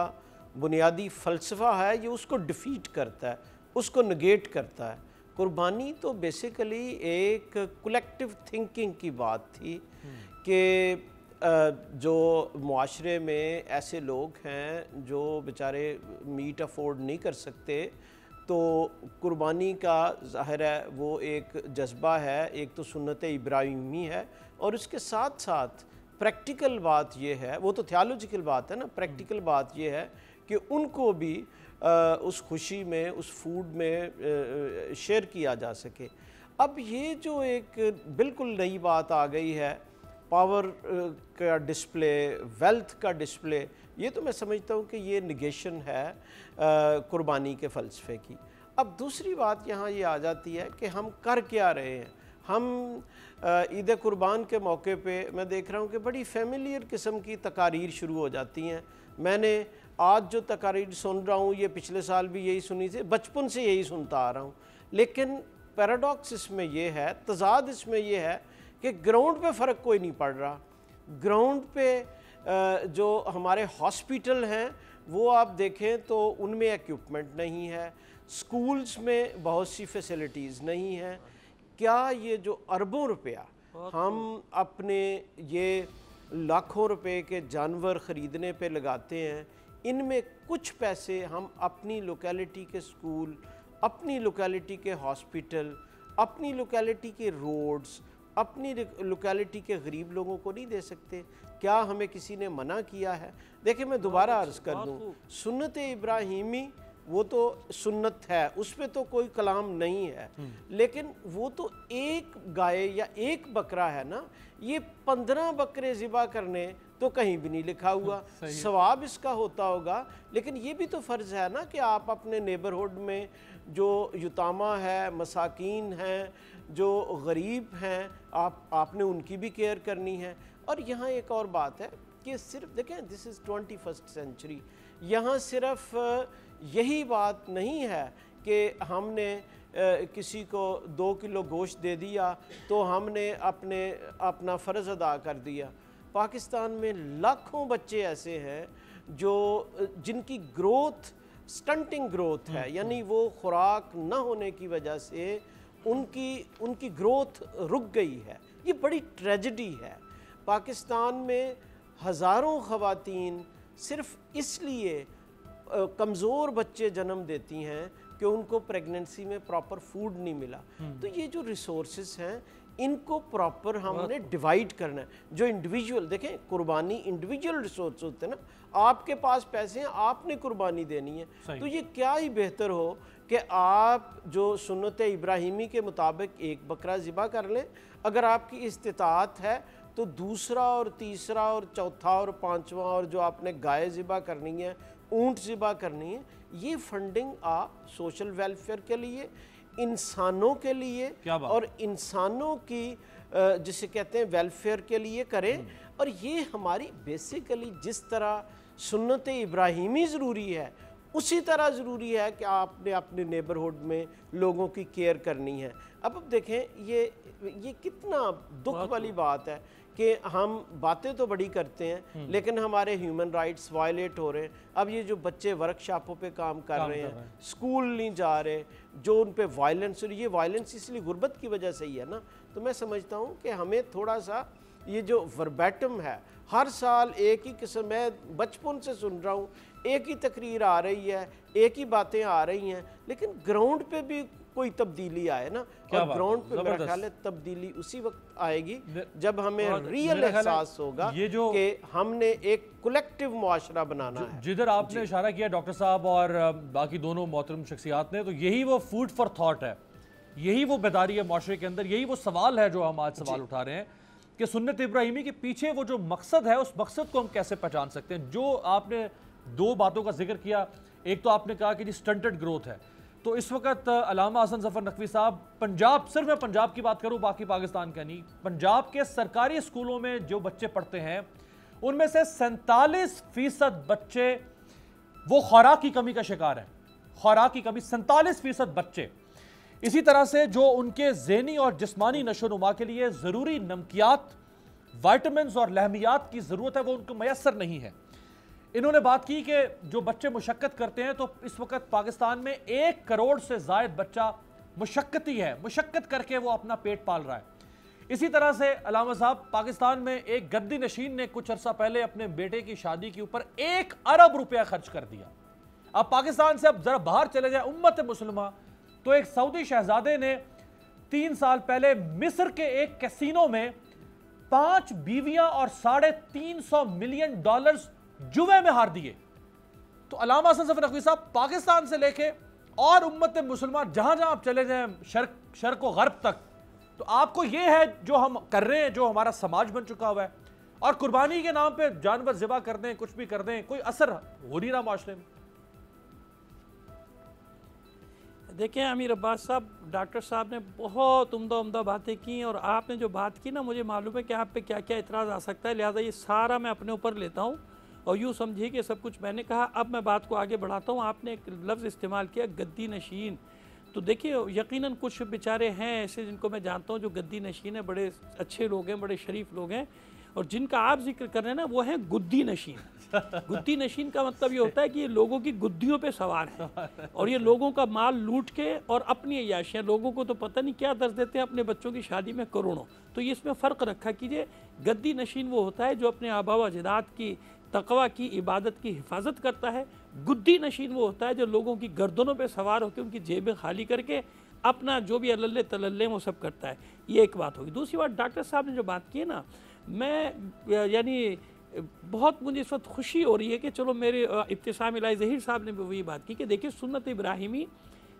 बुनियादी फ़लसफ़ा है ये उसको डिफ़ीट करता है, उसको नेगेट करता है। कुर्बानी तो बेसिकली एक कलेक्टिव थिंकिंग की बात थी कि जो मुआशरे में ऐसे लोग हैं जो बेचारे मीट अफोर्ड नहीं कर सकते, तो कुर्बानी का ज़ाहिर है वो एक जज्बा है, एक तो सुन्नत इब्राहिमी है और उसके साथ साथ प्रैक्टिकल बात ये है, वो तो थियोलॉजिकल बात है ना, प्रैक्टिकल बात ये है कि उनको भी उस खुशी में, उस फूड में शेयर किया जा सके। अब ये जो एक बिल्कुल नई बात आ गई है, पावर का डिस्प्ले, वेल्थ का डिस्प्ले, ये तो मैं समझता हूँ कि ये निगेशन है कुर्बानी के फ़लसफ़े की। अब दूसरी बात यहाँ ये आ जाती है कि हम कर क्या रहे हैं। हम ईद कुर्बान के मौके पे मैं देख रहा हूँ कि बड़ी फेमिलियर किस्म की तकारीर शुरू हो जाती हैं। मैंने आज जो तकारीर सुन रहा हूँ ये पिछले साल भी यही सुनी थी, बचपन से यही सुनता आ रहा हूँ। लेकिन पैराडॉक्स इसमें ये है, तज़ाद इसमें ये है कि ग्राउंड पे फ़र्क कोई नहीं पड़ रहा। ग्राउंड पे जो हमारे हॉस्पिटल हैं वो आप देखें तो उनमें एक्विपमेंट नहीं है, स्कूल्स में बहुत सी फैसिलिटीज़ नहीं हैं। क्या ये जो अरबों रुपया हम अपने ये लाखों रुपए के जानवर ख़रीदने पे लगाते हैं, इनमें कुछ पैसे हम अपनी लोकेलिटी के स्कूल, अपनी लोकेलिटी के हॉस्पिटल, अपनी लोकेलिटी के रोड्स, अपनी लोकेलिटी के गरीब लोगों को नहीं दे सकते? क्या हमें किसी ने मना किया है? देखिए, मैं दोबारा अर्ज़ कर दूँ, सुन्नत इब्राहिमी वो तो सुन्नत है, उस पर तो कोई कलाम नहीं है, लेकिन वो तो एक गाय या एक बकरा है ना। ये 15 बकरे ज़िबा करने तो कहीं भी नहीं लिखा हुआ, सवाब इसका होता होगा, लेकिन ये भी तो फ़र्ज़ है ना कि आप अपने नेबरहुड में जो युतामा है, मसाकीन हैं, जो गरीब हैं, आपने उनकी भी केयर करनी है। और यहाँ एक और बात है कि सिर्फ देखें, दिस इज़ 21st सेंचुरी, यहाँ सिर्फ यही बात नहीं है कि हमने किसी को 2 किलो गोश्त दे दिया तो हमने अपना फ़र्ज़ अदा कर दिया। पाकिस्तान में लाखों बच्चे ऐसे हैं जो जिनकी ग्रोथ स्टंटिंग ग्रोथ है, यानी वो खुराक न होने की वजह से उनकी ग्रोथ रुक गई है। ये बड़ी ट्रेजेडी है। पाकिस्तान में हज़ारों ख़वातीन सिर्फ इसलिए कमज़ोर बच्चे जन्म देती हैं कि उनको प्रेगनेंसी में प्रॉपर फूड नहीं मिला। तो ये जो रिसोर्सेज हैं इनको प्रॉपर हमने डिवाइड करना है। जो इंडिविजुअल, देखें, कुर्बानी इंडिविजुअल रिसोर्स होते हैं ना, आपके पास पैसे हैं, आपने कुर्बानी देनी है। तो ये क्या ही बेहतर हो कि आप जो सुन्नत इब्राहिमी के मुताबिक एक बकरा ज़िबा कर लें, अगर आपकी इस्तिताअत है तो दूसरा और तीसरा और चौथा और पांचवा और जो आपने गाय ज़िबा करनी है, ऊंट ज़िबा करनी है, ये फंडिंग आप सोशल वेलफेयर के लिए, इंसानों के लिए और इंसानों की जिसे कहते हैं वेलफेयर के लिए करें। और ये हमारी बेसिकली जिस तरह सुन्नत इब्राहिमी ज़रूरी है, उसी तरह ज़रूरी है कि आपने अपने नेबरहुड में लोगों की केयर करनी है। अब देखें ये कितना दुख वाली बात है कि हम बातें तो बड़ी करते हैं लेकिन हमारे ह्यूमन राइट्स वायलेट हो रहे हैं। अब ये जो बच्चे वर्कशॉपों पे काम कर रहे हैं, स्कूल नहीं जा रहे, जो उन पे वायलेंस, ये वायलेंस इसलिए गुर्बत की वजह से ही है ना। तो मैं समझता हूँ कि हमें थोड़ा सा ये जो वर्बैटम है, हर साल एक ही किस्म, मैं बचपन से सुन रहा हूँ, एक ही तकरीर आ रही है, एक ही बातें आ रही हैं, लेकिन ग्राउंड पे भी कोई तब्दीली आए ना। और ग्राउंड पे मेरा ख्याल है तब्दीली उसी वक्त आएगी जब हमें रियल एहसास होगा कि हमने एक कलेक्टिव मुआशरा बनाना है। जिधर आपने इशारा किया डॉक्टर साहब और बाकी दोनों मोहतरम शख्सियात ने, तो यही वो फूड फॉर थॉट है, यही वो बेदारी है माशरे के अंदर, यही वो सवाल है जो हम आज सवाल उठा रहे हैं कि सुन्नत इब्राहिमी के पीछे वो जो मकसद है, उस मकसद को हम कैसे पहचान सकते हैं। जो आपने दो बातों का जिक्र किया, एक तो आपने कहा कि जी स्टंटेड ग्रोथ है, तो इस वक्त अल्लामा हसन ज़फ़र नकवी साहब पंजाब, सिर्फ मैं पंजाब की बात करूं, बाकी पाकिस्तान का नहीं, पंजाब के सरकारी स्कूलों में जो बच्चे पढ़ते हैं उनमें से 47% बच्चे वो खुराक की कमी का शिकार हैं। खुराक की कमी, 47% बच्चे। इसी तरह से जो उनके ज़हनी और जिस्मानी नशोनुमा के लिए ज़रूरी नमकियात, वाइटामिन्स और लहमियात की ज़रूरत है, वो उनको मैसर नहीं है। इन्होंने बात की कि जो बच्चे मुशक्कत करते हैं, तो इस वक्त पाकिस्तान में 1 करोड़ से ज़ायद बच्चा मुशक्कती है, मुशक्कत करके वो अपना पेट पाल रहा है। इसी तरह से अल्लामा साहब, पाकिस्तान में एक गद्दी नशीन ने कुछ अर्सा पहले अपने बेटे की शादी के ऊपर 1 अरब रुपया खर्च कर दिया। अब पाकिस्तान से अब जरा बाहर चले जाए उम्मत मुसलमा, तो एक सऊदी शहजादे ने 3 साल पहले मिस्र के एक कैसीनो में 5 बीवियां और $350 मिलियन जुए में हार दिए। तो अल्लामा हसन ज़फ़र नकवी साहब, पाकिस्तान से लेके और उम्मत मुसलमान जहां जहां आप चले जाएं, शर्क व गर्ब तक, तो आपको ये है जो हम कर रहे हैं, जो हमारा समाज बन चुका हुआ है, और कुर्बानी के नाम पे जानवर ज़िबा कर दें, कुछ भी कर दें, कोई असर हो नहीं रहा माशरे में। देखिए अमीर अब्बास साहब, डॉक्टर साहब ने बहुत उम्दा बातें की, और आपने जो बात की ना, मुझे मालूम है कि आप पे क्या क्या इतराज़ आ सकता है, लिहाजा ये सारा मैं अपने ऊपर लेता हूँ और यूँ समझिए कि सब कुछ मैंने कहा। अब मैं बात को आगे बढ़ाता हूँ। आपने एक लफ्ज़ इस्तेमाल किया, गद्दी नशीन। तो देखिए यकीनन कुछ बेचारे हैं ऐसे जिनको मैं जानता हूँ जो गद्दी नशीन है, बड़े अच्छे लोग हैं, बड़े शरीफ लोग हैं, और जिनका आप जिक्र कर रहे हैं ना, वो हैं गुद्दी नशीन। गुद्दी नशीन का मतलब ये होता है कि ये लोगों की गुद्दियों पे सवार हैं और ये लोगों का माल लूट के और अपनी अय्याशियाँ, लोगों को तो पता नहीं क्या दर्ज देते हैं अपने बच्चों की शादी में करोड़ों। तो ये इसमें फ़र्क रखा कीजिए। गद्दी नशीन वो होता है जो अपने आबा व अजदाद की तकवा की, इबादत की हिफाजत करता है। गुद्दी नशीन वो होता है जो लोगों की गर्दनों पे सवार होकर उनकी जेबें खाली करके अपना जो भी अल्ले तलल्ले वो सब करता है। ये एक बात होगी। दूसरी बात, डॉक्टर साहब ने जो बात की है ना, मैं यानी बहुत मुझे इस वक्त खुशी हो रही है कि चलो मेरे इब्तिसाम इलाही ज़हीर साहब ने भी वही बात की कि देखिए सुन्नत इब्राहिमी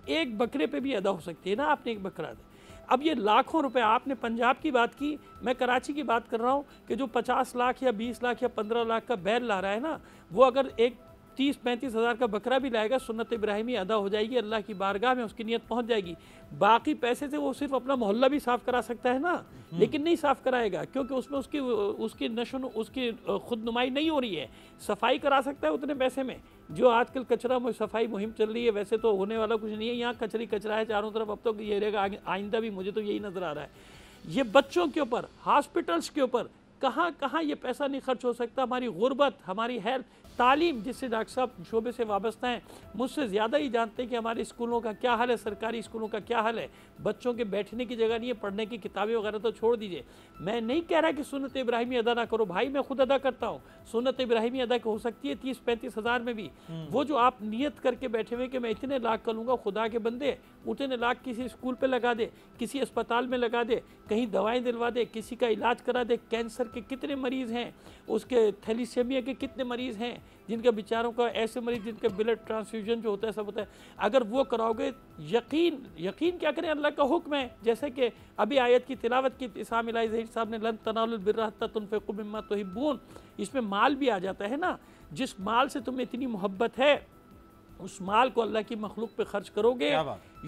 एक बकरे पे भी अदा हो सकती है ना। आपने एक बकरा दे, अब ये लाखों रुपए, आपने पंजाब की बात की, मैं कराची की बात कर रहा हूँ कि जो 50 लाख या 20 लाख या 15 लाख का बैल ला रहा है ना, वो अगर एक 30-35 हज़ार का बकरा भी लाएगा, सुन्नत इब्राहिमी अदा हो जाएगी, अल्लाह की बारगाह में उसकी नियत पहुँच जाएगी। बाकी पैसे से वो सिर्फ अपना मोहल्ला भी साफ़ करा सकता है ना, लेकिन नहीं साफ़ कराएगा क्योंकि उसमें उसकी नशो उसकी खुदनुमाई नहीं हो रही है। सफाई करा सकता है उतने पैसे में, जो आजकल कचरा में सफाई मुहिम चल रही है, वैसे तो होने वाला कुछ नहीं है। यहाँ कचरा है चारों तरफ, अब तो ये रहेगा आइंदा भी, मुझे तो यही नज़र आ रहा है। ये बच्चों के ऊपर, हॉस्पिटल्स के ऊपर कहाँ कहाँ ये पैसा नहीं खर्च हो सकता। हमारी गुर्बत, हमारी हेल्थ, तालीम, जिससे डॉक्टर साहब शोबे से वाबस्ता हैं, मुझसे ज़्यादा ही जानते हैं कि हमारे स्कूलों का क्या हाल है, सरकारी स्कूलों का क्या हाल है। बच्चों के बैठने की जगह नहीं है, पढ़ने की किताबें वगैरह तो छोड़ दीजिए। मैं नहीं कह रहा कि सुन्नत इब्राहिमी अदा ना करो, भाई मैं खुद अदा करता हूँ। सुन्नत इब्राहिमी अदा हो सकती है 30-35 हज़ार में भी। वो जो आप नियत करके बैठे हुए कि मैं इतने लाख कर लूँगा, खुदा के बंदे उतने लाख किसी स्कूल पर लगा दे, किसी अस्पताल में लगा दे, कहीं दवाएँ दिलवा दे, किसी का इलाज करा दे, कैंसर के कितने मरीज़ हैं, उसके थैलीसीमिया के कितने मरीज़ हैं, जिनके बेचारों का ऐसे मरीज़ जिनका ब्लड ट्रांसफ्यूजन जो होता है सब होता है, अगर वो कराओगे यकीन क्या करें, अल्लाह का हुक्म है। जैसे कि अभी आयत की तिलावत की इसाम इलाही ज़हीर साहब ने, लन तनालुल बिर्रा हत्ता तुनफिकू मिम्मा तुहिब्बून, इसमें माल भी आ जाता है ना। जिस माल से तुम्हें इतनी मोहब्बत है उस माल को अल्लाह की मखलूक पे खर्च करोगे,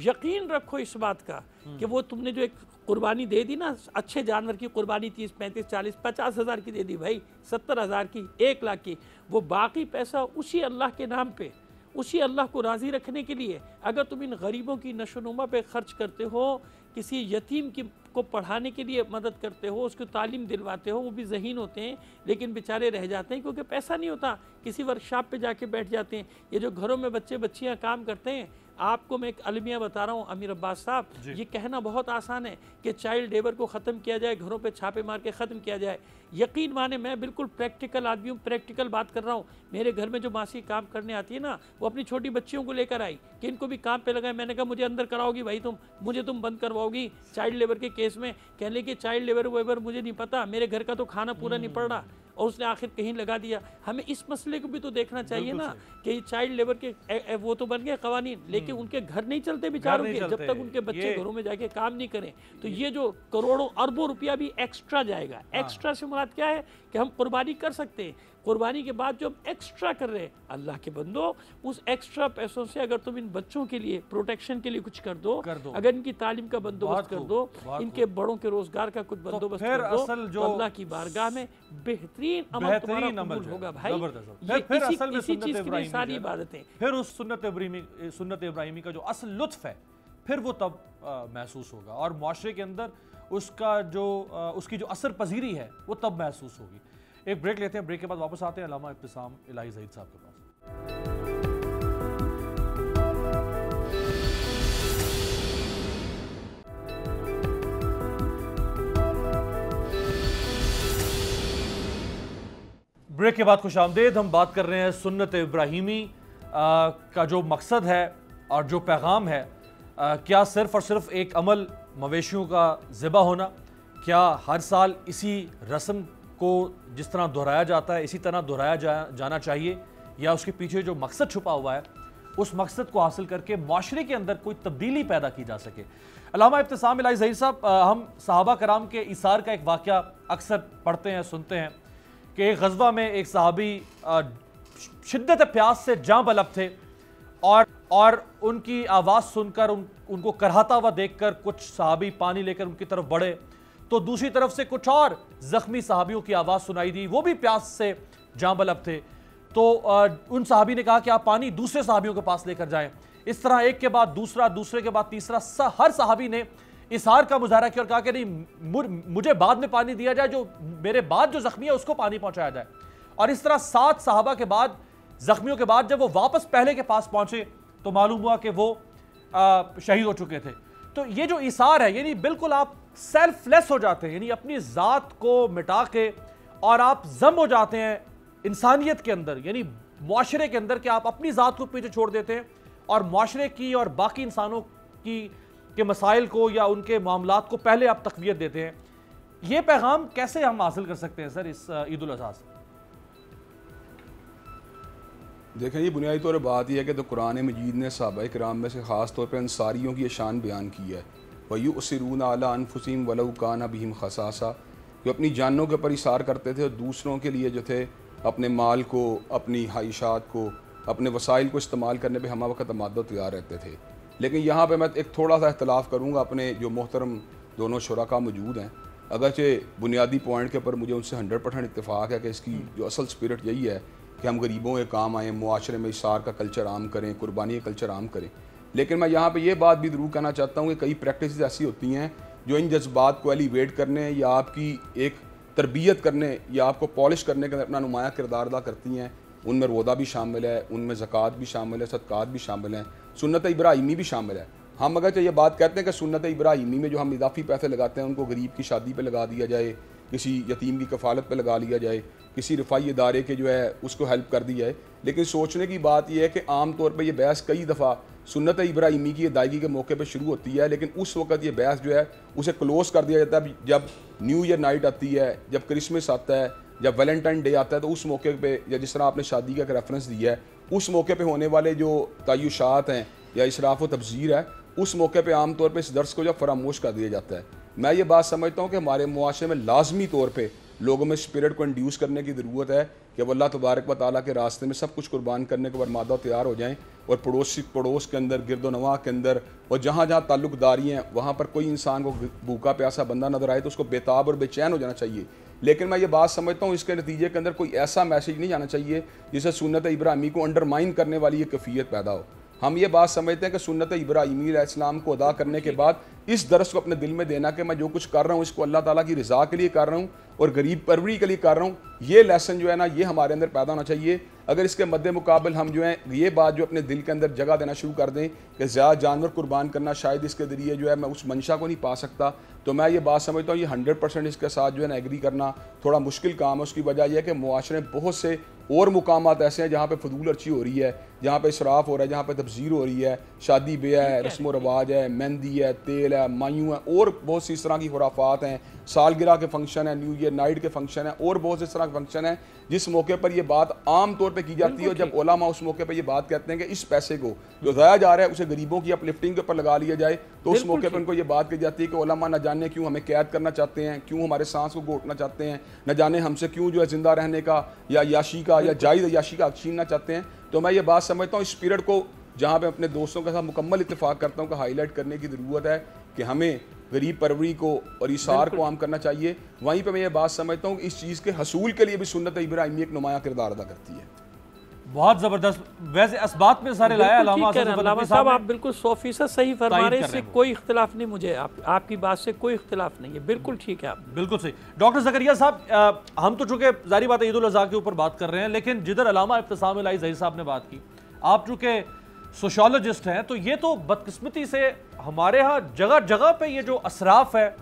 यकीन रखो इस बात का कि वो तुमने जो एक कुर्बानी दे दी ना, अच्छे जानवर की कुर्बानी 30, 35, 40, 50 हज़ार की दे दी भाई, 70 हज़ार की, 1 लाख की, वो बाकी पैसा उसी अल्लाह के नाम पे, उसी अल्लाह को राज़ी रखने के लिए अगर तुम इन गरीबों की नशोनुमा पे खर्च करते हो, किसी यतीम की को पढ़ाने के लिए मदद करते हो, उसको तालीम दिलवाते हो, वो भी ज़हीन होते हैं लेकिन बेचारे रह जाते हैं क्योंकि पैसा नहीं होता, किसी वर्कशॉप पे जाके बैठ जाते हैं। ये जो घरों में बच्चे बच्चियां काम करते हैं, आपको मैं एक अलमिया बता रहा हूँ अमीर अब्बास साहब, ये कहना बहुत आसान है कि चाइल्ड लेबर को ख़त्म किया जाए, घरों पे छापे मार के ख़त्म किया जाए। यकीन माने मैं बिल्कुल प्रैक्टिकल आदमी हूँ, प्रैक्टिकल बात कर रहा हूँ। मेरे घर में जो मासी काम करने आती है ना, वो अपनी छोटी बच्चियों को लेकर आई कि इनको भी काम पे लगाए। मैंने कहा मुझे अंदर कराओगी भाई, मुझे तुम बंद करवाओगी चाइल्ड लेबर के केस में? कहने कि चाइल्ड लेबर वेबर मुझे नहीं पता, मेरे घर का तो खाना पूरा नहीं पड़ रहा, और उसने आखिर कहीं लगा दिया। हमें इस मसले को भी तो देखना चाहिए ना कि चाइल्ड लेबर के वो तो बन गए कवानीन, लेकिन उनके घर नहीं चलते बेचारों के, जब तक उनके बच्चे घरों में जाके काम नहीं करें। तो ये जो करोड़ों अरबों रुपया भी एक्स्ट्रा जाएगा, एक्स्ट्रा से मुराद क्या है कि हम कुर्बानी कर सकते हैं, कुर्बानी के बाद जो हम एक्स्ट्रा कर रहे हैं, अल्लाह के बंदो उस एक्स्ट्रा पैसों से अगर तुम इन बच्चों के लिए प्रोटेक्शन के लिए कुछ कर दो, अगर इनकी तालीम का बंदोबस्त कर दो, इनके बड़ों के रोजगार का कुछ बंदोबस्त कर दो, तो अल्लाह की बारगाह में बेहतरीन अमल तुम्हारा कबूल होगा भाई। इसी चीज के लिए सारी इबादतें, फिर उस सुन्नत इब्राहिमी का जो असल लुत्फ है फिर वो तब महसूस होगा, और मुआशरे के अंदर उसका जो उसकी जो असर पजीरी है वो तब महसूस होगी। एक ब्रेक लेते हैं, ब्रेक के बाद वापस आते हैं अल्लामा इब्तिसाम इलाही ज़हीर साहब के पास। ब्रेक के बाद खुश आमदेद। हम बात कर रहे हैं सुन्नत इब्राहिमी का जो मकसद है और जो पैगाम है, क्या सिर्फ़ और सिर्फ एक अमल मवेशियों का ज़िबा होना, क्या हर साल इसी रस्म को जिस तरह दोहराया जाता है इसी तरह दोहराया जाना चाहिए, या उसके पीछे जो मकसद छुपा हुआ है उस मकसद को हासिल करके माशरे के अंदर कोई तब्दीली पैदा की जा सके। अल्लामा इब्तिसाम इलाही ज़हीर साहब, हम सहाबा कराम के इसार का एक वाक़या अक्सर पढ़ते हैं, सुनते हैं कि एक ग़ज़वा में एक सहाबी शिद्दत प्यास से जाँ बलब थे और उनकी आवाज़ सुनकर उनको करहाता हुआ देखकर कुछ सहाबी पानी लेकर उनकी तरफ बढ़े, तो दूसरी तरफ से कुछ और ज़ख्मी सहाबियों की आवाज़ सुनाई दी, वो भी प्यास से जाँ बलब थे। तो उन सहाबी ने कहा कि आप पानी दूसरे सहाबियों के पास लेकर जाएं। इस तरह एक के बाद दूसरा, दूसरे के बाद तीसरा, हर सहाबी ने इसार का मुजाहरा किया और कहा कि नहीं, मुझे बाद में पानी दिया जाए, जो मेरे बाद जो ज़ख्मी है उसको पानी पहुंचाया जाए। और इस तरह 7 सहाबा के बाद, ज़ख्मियों के बाद, जब वो वापस पहले के पास पहुंचे तो मालूम हुआ कि वो शहीद हो चुके थे। तो ये जो इसार है, यानी बिल्कुल आप सेल्फलेस हो जाते हैं, यानी अपनी ज़ात को मिटा के, और आप जम हो जाते हैं इंसानियत के अंदर, यानी मुआशरे के अंदर, कि आप अपनी ज़ात को पीछे छोड़ देते हैं और मुआशरे की और बाकी इंसानों के मसाइल को या उनके मामलात को पहले आप तक़वियत देते हैं। ये पैगाम कैसे हम हासिल कर सकते हैं सर इस ईद उल अज़हा से? देखें, ये बुनियादी तौर पर बात यह है कि तो कुरान मजीद ने सहाबा किराम में से ख़ास तौर पर अंसारियों की शान बयान की है, वयुसिरून अला अनफुसिहिम वलौ कान बिहिम खसासा, जो अपनी जानों के ऊपर इसार करते थे और दूसरों के लिए जो थे अपने माल को, अपनी हाइशात को, अपने वसाइल को इस्तेमाल करने पर हमा वक्त आमादा तैयार रहते थे। लेकिन यहाँ पर मैं एक थोड़ा सा इख्तलाफ करूँगा, अपने जो मोहतरम दोनों शुरका मौजूद हैं, अगरचे बुनियादी पॉइंट के ऊपर मुझे उनसे 100% इत्तेफाक है कि इसकी जो असल स्पिरिट यही है कि हम गरीबों के काम आएँ, मुआशरे में इसार का कल्चर आम करें, कुर्बानी का कल्चर आम करें। लेकिन मैं यहाँ पे ये बात भी ज़रूर कहना चाहता हूँ कि कई प्रैक्टिस ऐसी होती हैं जो इन जज्बात को एलिवेट करने या आपकी एक तरबियत करने या आपको पॉलिश करने का अपना नुमाया किरदार अदा करती हैं। उनमें रोदा भी शामिल है, उनमें ज़कात भी शामिल है, सदक़ात भी शामिल हैं, सुन्नत इब्राहिमी भी शामिल है। हम अगर ये बात कहते हैं कि सुन्नत इब्राहिमी में जो हम इजाफी पैसे लगाते हैं उनको गरीब की शादी पे लगा दिया जाए, किसी यतीम की कफ़ालत पे लगा लिया जाए, किसी रफ़ाई इदारे के जो है उसको हेल्प कर दी जाए, लेकिन सोचने की बात यह है कि आम तौर पर यह बहस कई दफ़ा सुन्नत इब्राहिमी की अदायगी के मौके पर शुरू होती है, लेकिन उस वक्त ये बहस जो है उसे क्लोज कर दिया जाता है जब न्यू ईयर नाइट आती है, जब क्रिसमस आता है, जब वैलेंटाइन डे आता है। तो उस मौके पे, या जिस तरह आपने शादी का एक रेफरेंस दिया है, उस मौके पे होने वाले जो तय्युशात हैं या इसराफ व तब्ज़ीर है, उस मौके पे आम तौर पे इस दर्स को जब फरामोश कर दिया जाता है। मैं ये बात समझता हूँ कि हमारे मुआशरे में लाजमी तौर पर लोगों में स्पिरिट को इंड्यूस करने की ज़रूरत है कि वो अल्लाह तबारक व तआला के रास्ते में सब कुछ कुर्बान करने के बरमादा तैयार हो जाएँ, और पड़ोस के अंदर, गिरदोनवा के अंदर, और जहाँ जहाँ ताल्लुकदारी हैं वहाँ पर कोई इंसान को भूखा प्यासा बंदा नजर आए तो उसको बेताब और बेचैन हो जाना चाहिए। लेकिन मैं ये बात समझता हूँ इसके नतीजे के अंदर कोई ऐसा मैसेज नहीं जाना चाहिए जिससे सुन्नत इब्राहिमी को अंडरमाइन करने वाली ये कैफियत पैदा हो। हम ये बात समझते हैं कि सुन्नत इब्राहिमी अलैहिस्सलाम को अदा करने के बाद इस दर्स को अपने दिल में देना कि मैं जो कुछ कर रहा हूँ इसको अल्लाह ताला की रज़ा के लिए कर रहा हूँ और गरीब परवरी के लिए कर रहा हूँ, ये लेसन जो है ना, ये हमारे अंदर पैदा होना चाहिए। अगर इसके मद्दे मुकाबल हम जो है ये बात जो अपने दिल के अंदर जगह देना शुरू कर दें कि ज़्यादा जानवर कुर्बान करना शायद इसके ज़रिए जो है मैं उस मंशा को नहीं पा सकता, तो मैं ये बात समझता हूँ ये 100% इसके साथ जो है ना एग्री करना थोड़ा मुश्किल काम है। उसकी वजह यह है कि मुआशरे में बहुत से और मुकामात ऐसे हैं जहाँ पे फजूल अर्ची हो रही है, जहाँ पे इसराफ हो रहा है, जहाँ पे तब्ज़ीर हो रही है, शादी ब्याह है, रस्म व रवाज है, मेहंदी है, तेल है, मायूं है, और बहुत सी इस तरह की खुराफात हैं, सालगिरह के फंक्शन है, न्यू ईयर नाइट के फंक्शन है, और बहुत से इस तरह के फंक्शन है जिस मौके पर ये बात आम तौर पे की जाती है। और जब उलमा उस मौके पर ये बात कहते हैं कि इस पैसे को जो ज़ाया जा रहा है उसे गरीबों की अपलिफ्टिंग के ऊपर लगा लिया जाए, तो उस मौके पर उनको ये बात की जाती है कि उलमा न जाने क्यों हमें कैद करना चाहते हैं, क्यों हमारे सांस को घोटना चाहते हैं, न जाने हमसे क्यों जो है जिंदा रहने का या याशी का या जायज़ याशी का हक छीनना चाहते हैं। तो मैं ये बात समझता हूँ इस पीरियड को जहाँ पे अपने दोस्तों के साथ मुकम्मल इत्तेफाक करता हूँ कि हाईलाइट करने की ज़रूरत है कि हमें गरीब परवरी को और इसार को आम करना चाहिए। वहीं पे मैं ये बात समझता हूँ कि इस चीज़ के हसूल के लिए भी सुन्नत इब्राहिमी एक नुमाया किरदार अदा करती है। बहुत ज़बरदस्त। वैसे इस बात में सारे लाया अल्लामा साहब, आप बिल्कुल 100% सही फरमा रहे हैं, इससे कोई इख्तिलाफ नहीं, मुझे आपकी बात से कोई इख्तिलाफ नहीं है, बिल्कुल ठीक है आप, बिल्कुल सही। डॉक्टर ज़करिया साहब, हम तो चूँकि ज़ाहिर बात है ईद उल अज़हा के ऊपर बात कर रहे हैं, लेकिन जिधर अल्लामा इब्तिसाम इलाही ज़हीर साहब ने बात की, आप चूँकि सोशोलॉजिस्ट हैं, तो ये तो बदकिस्मती से हमारे यहाँ जगह जगह पे ये जो असराफ है,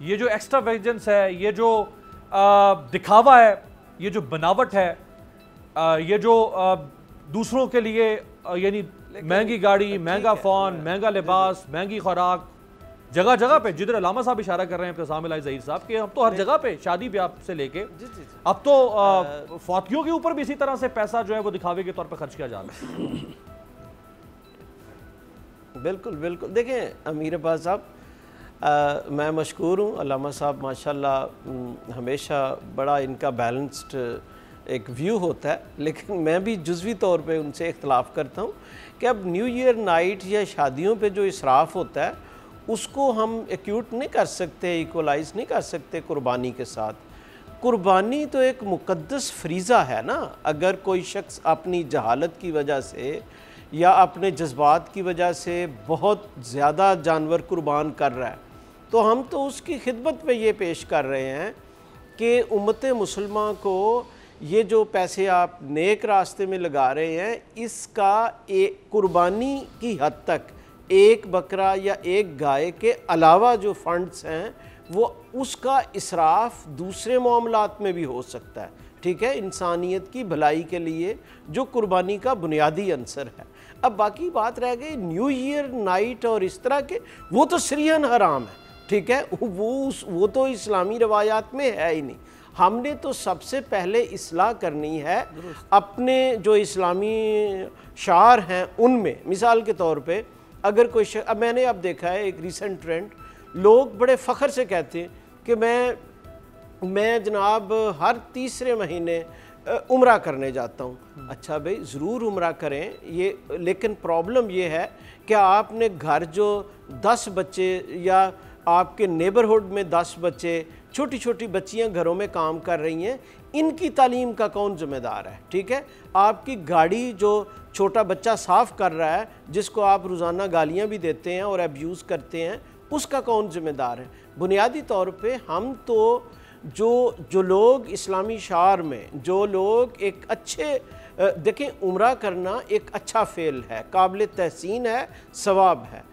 ये जो एक्स्ट्रावेजेंस है, ये जो दिखावा है, ये जो बनावट है, ये जो दूसरों के लिए यानी महंगी गाड़ी, महंगा फ़ोन, महंगा लिबास, महंगी खुराक, जगह जगह पे जिधर अल्लामा साहब इशारा कर रहे हैं इब्तिसाम इलाही ज़हीर साहब के, हम तो हर जगह पे शादी ब्याह से लेके अब तो फातियों के ऊपर भी इसी तरह से पैसा जो है वो दिखावे के तौर पर खर्च किया जा रहा है। बिल्कुल बिल्कुल। देखें अमीर अब्बास साहब, मैं मशकूर हूँ, अल्लामा साहब माशाल्लाह हमेशा बड़ा इनका बैलेंस्ड एक व्यू होता है, लेकिन मैं भी जुज़वी तौर पे उनसे इख्तलाफ करता हूँ कि अब न्यू ईयर नाइट या शादियों पे जो इसराफ़ होता है उसको हम एक्यूट नहीं कर सकते, इक्वलाइज नहीं कर सकते कुर्बानी के साथ। कुर्बानी तो एक मुक़द्दस फरीज़ा है ना। अगर कोई शख्स अपनी जहालत की वजह से या अपने जज्बात की वजह से बहुत ज़्यादा जानवर कुर्बान कर रहा है, तो हम तो उसकी खिदमत में ये पेश कर रहे हैं कि उम्मत मुसलमा को ये जो पैसे आप नेक रास्ते में लगा रहे हैं, इसका एक कुर्बानी की हद तक एक बकरा या एक गाय के अलावा जो फंड्स हैं वो उसका इसराफ दूसरे मामलात में भी हो सकता है, ठीक है, इंसानियत की भलाई के लिए जो कुर्बानी का बुनियादी अंसर है। अब बाकी बात रह गई न्यू ईयर नाइट और इस तरह के, वो तो सरीहन हराम है, ठीक है, वो तो इस्लामी रवायात में है ही नहीं। हमने तो सबसे पहले इस्लाह करनी है अपने जो इस्लामी शार हैं उनमें। मिसाल के तौर पे अगर कोई अब मैंने अब देखा है एक रीसेंट ट्रेंड, लोग बड़े फ़ख्र से कहते हैं कि मैं जनाब हर तीसरे महीने उम्रा करने जाता हूँ। अच्छा भाई, ज़रूर उम्रा करें ये, लेकिन प्रॉब्लम ये है कि आपने घर जो 10 बच्चे या आपके नेबरहुड में 10 बच्चे, छोटी छोटी बच्चियां घरों में काम कर रही हैं, इनकी तालीम का कौन ज़िम्मेदार है, ठीक है। आपकी गाड़ी जो छोटा बच्चा साफ़ कर रहा है, जिसको आप रोज़ाना गालियां भी देते हैं और अब्यूज़ करते हैं, उसका कौन ज़िम्मेदार है। बुनियादी तौर पे हम तो जो लोग इस्लामी शार में, जो लोग एक अच्छे देखें, उम्रा करना एक अच्छा फ़ेल है, काबिल तहसीन है, सवाब है।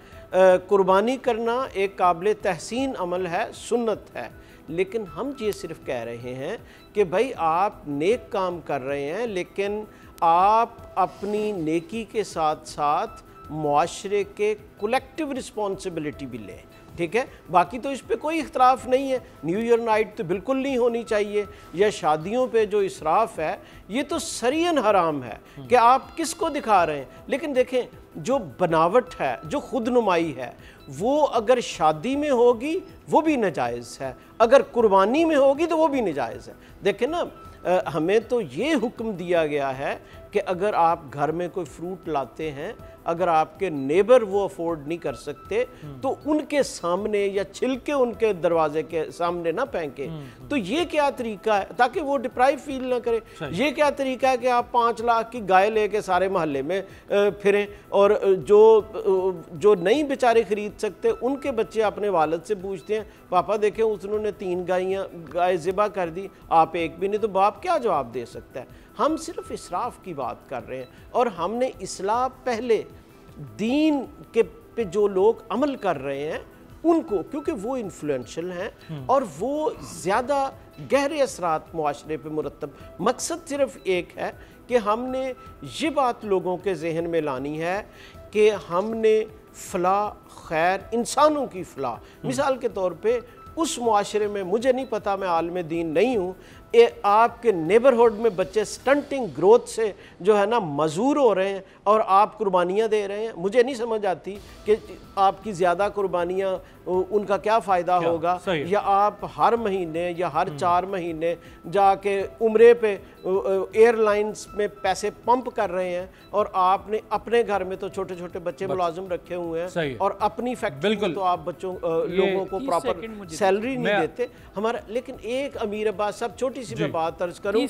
कुर्बानी करना एक काबिल तहसीन अमल है, सुन्नत है। लेकिन हम ये सिर्फ कह रहे हैं कि भाई आप नेक काम कर रहे हैं, लेकिन आप अपनी नेकी के साथ साथ मुआशरे के कलेक्टिव रिस्पॉन्सिबिलिटी भी लें, ठीक है। बाकी तो इस पे कोई इख्तलाफ नहीं है, न्यू ईयर नाइट तो बिल्कुल नहीं होनी चाहिए, या शादियों पे जो इसराफ है ये तो सरियन हराम है कि आप किसको दिखा रहे हैं। लेकिन देखें, जो बनावट है, जो खुद नुमाई है, वो अगर शादी में होगी वो भी नाजायज़ है, अगर कुर्बानी में होगी तो वो भी नाजायज़ है। देखें ना, हमें तो ये हुक्म दिया गया है कि अगर आप घर में कोई फ्रूट लाते हैं, अगर आपके नेबर वो अफोर्ड नहीं कर सकते तो उनके सामने या छिलके उनके दरवाजे के सामने ना फेंके। तो ये क्या तरीका है ताकि वो डिप्राइव फील ना करे? ये क्या तरीका है कि आप 5 लाख की गाय लेके सारे मोहल्ले में फिरें, और जो नहीं बेचारे खरीद सकते उनके बच्चे अपने वालिद से पूछते हैं, पापा देखें उन्होंने 3 गाय ज़िबा कर दी, आप एक भी नहीं, तो बाप क्या जवाब दे सकता है? हम सिर्फ इसराफ की बात कर रहे हैं, और हमने इस्लाह पहले दीन के पे जो लोग अमल कर रहे हैं उनको, क्योंकि वो इन्फ्लुएंशियल हैं और वो ज़्यादा गहरे असरात मुआशरे पे मुरतब। मकसद सिर्फ एक है कि हमने ये बात लोगों के जहन में लानी है कि हमने फलाह खैर इंसानों की फलाह, मिसाल के तौर पे उस मुआशरे में, मुझे नहीं पता, मैं आलिम दीन नहीं हूँ, आपके नेबरहुड में बच्चे स्टंटिंग ग्रोथ से जो है ना मजूर हो रहे हैं और आप कुर्बानियाँ दे रहे हैं। मुझे नहीं समझ आती कि आपकी ज़्यादा कुर्बानियाँ उनका क्या फ़ायदा होगा, या आप हर महीने या हर 4 महीने जाके उम्रे पे एयरलाइंस में पैसे पंप कर रहे हैं, और आपने अपने घर में तो छोटे छोटे बच्चे मुलाजिम रखे हुए हैं और अपनी फैक्ट्री में तो आप बच्चों लोगों को प्रॉपर सैलरी नहीं देते हमारा। लेकिन एक अमीर अब्बास साहब, छोटी सी मैं बात अर्ज करूँ,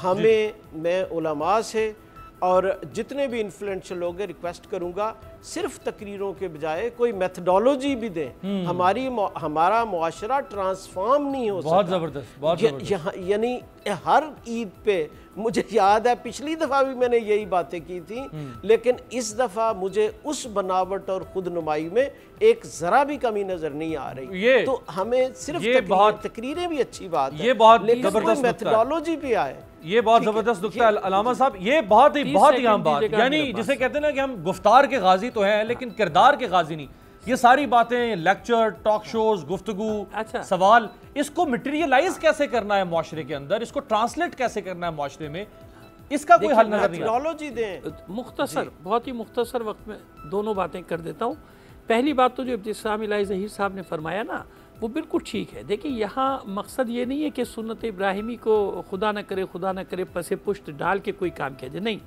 हमें, मैं उलमा से और जितने भी इन्फ्लुएंशियल लोग हैं रिक्वेस्ट करूंगा, सिर्फ तकरीरों के बजाय कोई मेथडोलॉजी भी दें। हमारा मुआशरा ट्रांसफॉर्म नहीं हो सकता। बहुत ज़बरदस्त। यानी हर ईद पे, मुझे याद है पिछली दफ़ा भी मैंने यही बातें की थी, लेकिन इस दफ़ा मुझे उस बनावट और खुद नुमाई में एक ज़रा भी कमी नज़र नहीं आ रही। तो हमें सिर्फ तकरीरें भी अच्छी बात है, ये बहुत ज़बरदस्त मेथडोलॉजी भी आए, ये बहुत ज़बरदस्त नुक्ता है अलामा साहब। ये बहुत ही अहम बात, यानी जिसे कहते हैं ना कि हम गुफ्तार के गाजी तो हैं लेकिन किरदार के गाजी नहीं। ये सारी बातें, लेक्चर, टॉक शोज, गुफ्तगू, सवाल, इसको मटेरियलाइज कैसे करना है मुआशरे के अंदर, इसको ट्रांसलेट कैसे करना है मुआशरे में, इसका कोई हल नजर नहीं आता। मुख्तसर, बहुत ही मुख्तसर वक्त में दोनों बातें कर देता हूँ। पहली बात तो जो इब्तिसाम इलाही ज़हीर साहब ने फरमाया ना, वो बिल्कुल ठीक है। देखिए, यहाँ मकसद ये नहीं है कि सुन्नत इब्राहिमी को खुदा न करे पसे पुष्ट डाल के कोई काम किया जाए, नहीं।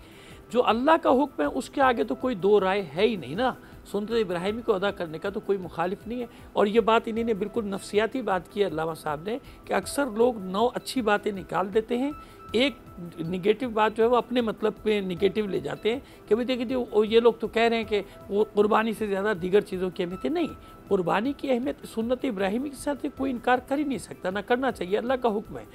जो अल्लाह का हुक्म है उसके आगे तो कोई दो राय है ही नहीं ना। सुन्नत इब्राहिमी को अदा करने का तो कोई मुखालिफ नहीं है। और ये बात इन्हीं ने बिल्कुल नफ्सियाती बात की है अल्लामा साहब ने, कि अक्सर लोग 9 अच्छी बातें निकाल देते हैं, एक निगेटिव बात जो है वो अपने मतलब पे निगेटिव ले जाते हैं कि भाई देखिए ये लोग तो कह रहे हैं कि वो कुर्बानी से ज़्यादा दीगर चीज़ों की अहमियत है। नहीं, कुर्बानी की अहमियत सुन्नत इब्राहिमी के साथ कोई इनकार कर ही नहीं सकता, ना करना चाहिए, अल्लाह का हुक्म है।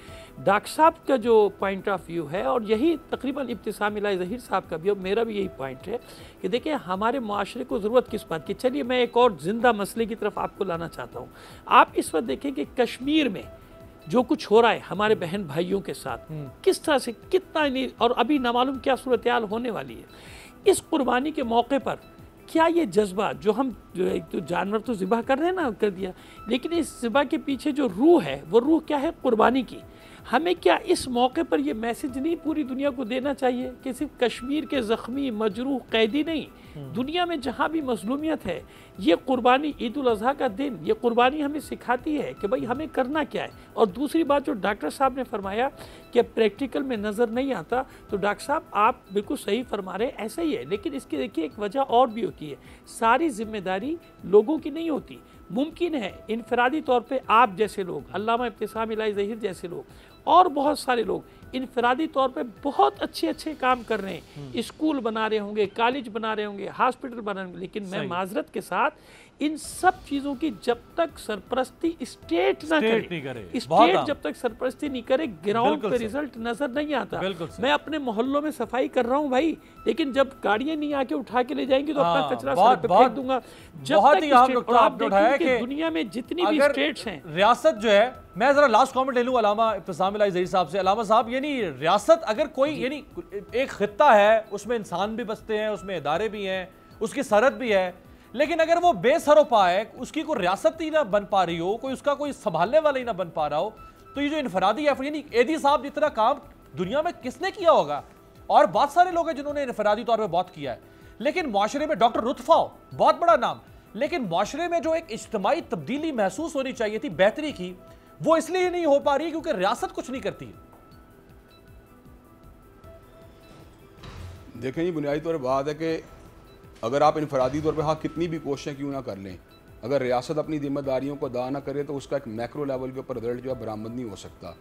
डॉक्टर साहब का जो पॉइंट ऑफ व्यू है, और यही तकरीबन इब्तिसाम इलाही ज़हीर साहब का भी, और मेरा भी यही पॉइंट है कि देखिए हमारे माशरे को ज़रूरत किस बात की। चलिए मैं एक और ज़िंदा मसले की तरफ आपको लाना चाहता हूँ। आप इस वक्त देखें कि कश्मीर में जो कुछ हो रहा है हमारे बहन भाइयों के साथ, किस तरह से, कितना नहीं, और अभी नामालूम क्या सूरत हाल होने वाली है। इस कुर्बानी के मौके पर क्या ये जज्बा जो हम एक तो जानवर तो ज़िबा कर रहे हैं ना, कर दिया, लेकिन इस ज़िबा के पीछे जो रूह है वो रूह क्या है? कुर्बानी की। हमें क्या इस मौके पर ये मैसेज नहीं पूरी दुनिया को देना चाहिए कि सिर्फ कश्मीर के ज़ख्मी मजरूह कैदी नहीं, दुनिया में जहाँ भी मजलूमियत है, ये कुर्बानी, ईद उल अज़हा का दिन, ये कुर्बानी हमें सिखाती है कि भाई हमें करना क्या है। और दूसरी बात जो डॉक्टर साहब ने फरमाया कि प्रैक्टिकल में नज़र नहीं आता, तो डॉक्टर साहब आप बिल्कुल सही फरमा रहे हैं, ऐसा ही है। लेकिन इसकी देखिए एक वजह और भी होती है, सारी जिम्मेदारी लोगों की नहीं होती। मुमकिन है इनफरादी तौर पे आप जैसे लोग, अल्लामा इब्तिसाम इलाही ज़हीर जैसे लोग, और बहुत सारे लोग इनफरादी तौर पे बहुत अच्छे अच्छे काम कर रहे हैं, स्कूल बना रहे होंगे, कॉलेज बना रहे होंगे, हॉस्पिटल बना रहे होंगे, लेकिन मैं माजरत के साथ इन सब चीज़ों की जब तक सरपरस्ती स्टेट ना करे, स्टेट जब तक सरपरस्ती नहीं करे, ग्राउंड पे रिजल्ट नजर नहीं आता। मैं अपने मोहल्लों में सफाई कर रहा हूँ भाई, लेकिन जब गाड़ियां नहीं आके उठा के ले जाएंगी तो अपना कचरा सर पे फेंक दूंगा। जब तक आप देखेंगे कि दुनिया में जितनी भी स्टेट्स हैं, रियासत जो है, मैं जरा लास्ट कमेंट ले लूं अलामा इब्तिसाम इलाही ज़हीर साहब से। अलामा साहब, यानी रियासत अगर कोई, यानी एक खित्ता है, उसमें इंसान भी बसते हैं, उसमें इदारे भी हैं, उसकी सरहद भी है, लेकिन अगर वो बेसरोपा है, उसकी कोई रियासत ही ना बन पा रही हो, कोई उसका कोई संभालने वाला ही ना बन पा रहा हो, तो ये जो इनफरादी एफर्ट, यानी एदी साहब जितना काम दुनिया में किसने किया होगा, और बहुत सारे लोग हैं जिन्होंने इनफरादी तौर पर बहुत किया है, लेकिन मुआशरे में डॉक्टर रुतफा बहुत बड़ा नाम, लेकिन मुआशरे में जो एक इज्तिमाई तब्दीली महसूस होनी चाहिए थी, बेहतरी की, वो इसलिए नहीं हो पा रही क्योंकि रियासत कुछ नहीं करती। देखें जी, बुनियादी तौर पर बात है कि अगर आप इनफरादी तौर पर हाँ कितनी भी कोशिशें क्यों ना कर लें, अगर रियासत अपनी जिम्मेदारियों को अदा ना करे तो उसका एक मैक्रो लेवल के ऊपर रिजल्ट जो है बरामद नहीं हो सकता।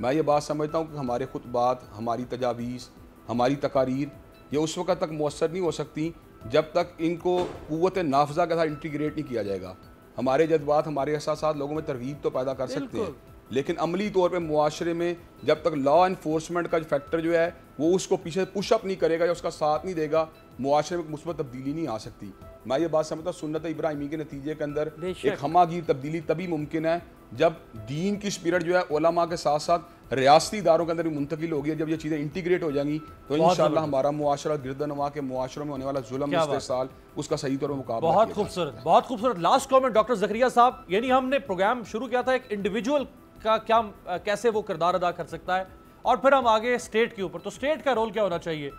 मैं ये बात समझता हूँ कि हमारे खुतबात, हमारी तजावीज़, हमारी तकारीर ये उस वक्त तक मौसर नहीं हो सकती जब तक इनको क़ुव्वत नाफज़ा के साथ इंटीग्रेट नहीं किया जाएगा। हमारे जज्बात, हमारे एहसासात लोगों में तरगीब तो पैदा कर सकते हैं, लेकिन अमली तौर पे मुआशरे में जब तक लॉ इन्फोर्समेंट का फैक्टर जो है वो उसको पीछे पुशअप नहीं करेगा या उसका साथ नहीं देगा, मुआशरे में मुस्बत तब्दीली नहीं आ सकती। मैं ये बात समझता हूँ सुन्नत इब्राहिमी के नतीजे के अंदर एक हमागीर तब्दीली तभी मुमकिन है जब दीन की स्पिरिट जो है उलमा के साथ साथ रियासती इदारों के अंदर भी मुंतकिल होगी। जब ये चीज़ें इंटीग्रेट हो जाएंगी तो इंशाअल्लाह हमारा मुआशरा गिरदनवा के मुआशरों में होने वाला जुल्म इस्तेसाल उसका सही तौर पर मुकाबला। बहुत खूबसूरत, बहुत खूबसूरत। लास्ट कमेंट डॉक्टर ज़करिया साहब, यानी हमने प्रोग्राम शुरू किया था एक इंडिविजुअल का क्या कैसे वो किरदार अदा कर सकता है, और फिर हम आगे स्टेट के ऊपर, तो स्टेट का रोल क्या होना चाहिए?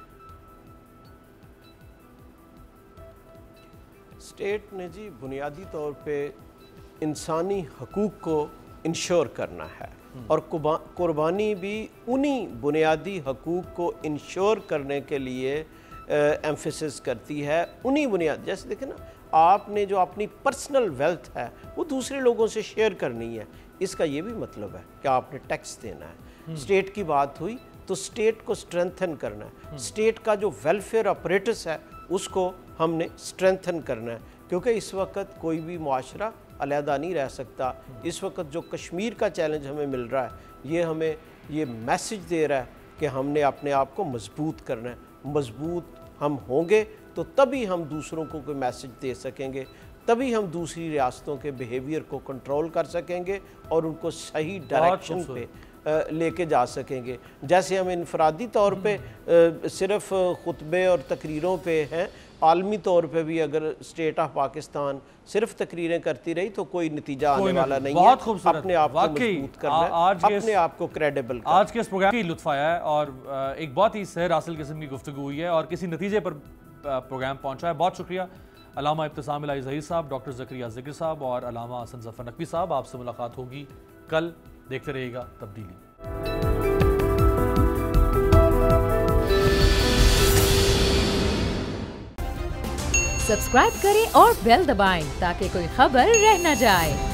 स्टेट ने जी बुनियादी तौर पे इंसानी हकूक़ को इंश्योर करना है और कुर्बानी भी उन्हीं बुनियादी हकूक़ को इंश्योर करने के लिए एम्फेसिस करती है। उन्हीं बुनियाद, जैसे देखें ना, आपने जो अपनी पर्सनल वेल्थ है वो दूसरे लोगों से शेयर करनी है, इसका ये भी मतलब है कि आपने टैक्स देना है। स्टेट की बात हुई तो स्टेट को स्ट्रेंथन करना है, स्टेट का जो वेलफेयर ऑपरेटस है उसको हमने स्ट्रेंथन करना है, क्योंकि इस वक्त कोई भी मुआशरा अलहदा नहीं रह सकता। इस वक्त जो कश्मीर का चैलेंज हमें मिल रहा है, ये हमें ये मैसेज दे रहा है कि हमने अपने आप को मजबूत करना है। मजबूत हम होंगे तो तभी हम दूसरों को कोई मैसेज दे सकेंगे, तभी हम दूसरी रियासतों के बिहेवियर को कंट्रोल कर सकेंगे और उनको सही डायरेक्शन पे लेके जा सकेंगे। जैसे हम इनफरादी तौर पे सिर्फ खुतबे और तकरीरों पे हैं, आलमी तौर पे भी अगर स्टेट ऑफ पाकिस्तान सिर्फ तकरीरें करती रही तो कोई नतीजा आने वाला नहीं है। अपने आप को मजबूत करना है, अपने आप को क्रेडिबल करना। आज के इस प्रोग्राम की लुत्फ आया है और एक बहुत ही सहर हासिल किस्म की गुफ्तगू हुई है और किसी नतीजे पर प्रोग्राम पहुंचा है। बहुत शुक्रिया अल्लामा इब्तिसाम इलाही ज़हीर साहब, डॉक्टर ज़करिया ज़िक्र साहब और अल्लामा हसन ज़फ़र नकवी साहब। आपसे मुलाकात होगी कल। देखते रहिएगा तब्दीली। सब्सक्राइब करें और बेल दबाएं ताकि कोई खबर रह न जाए।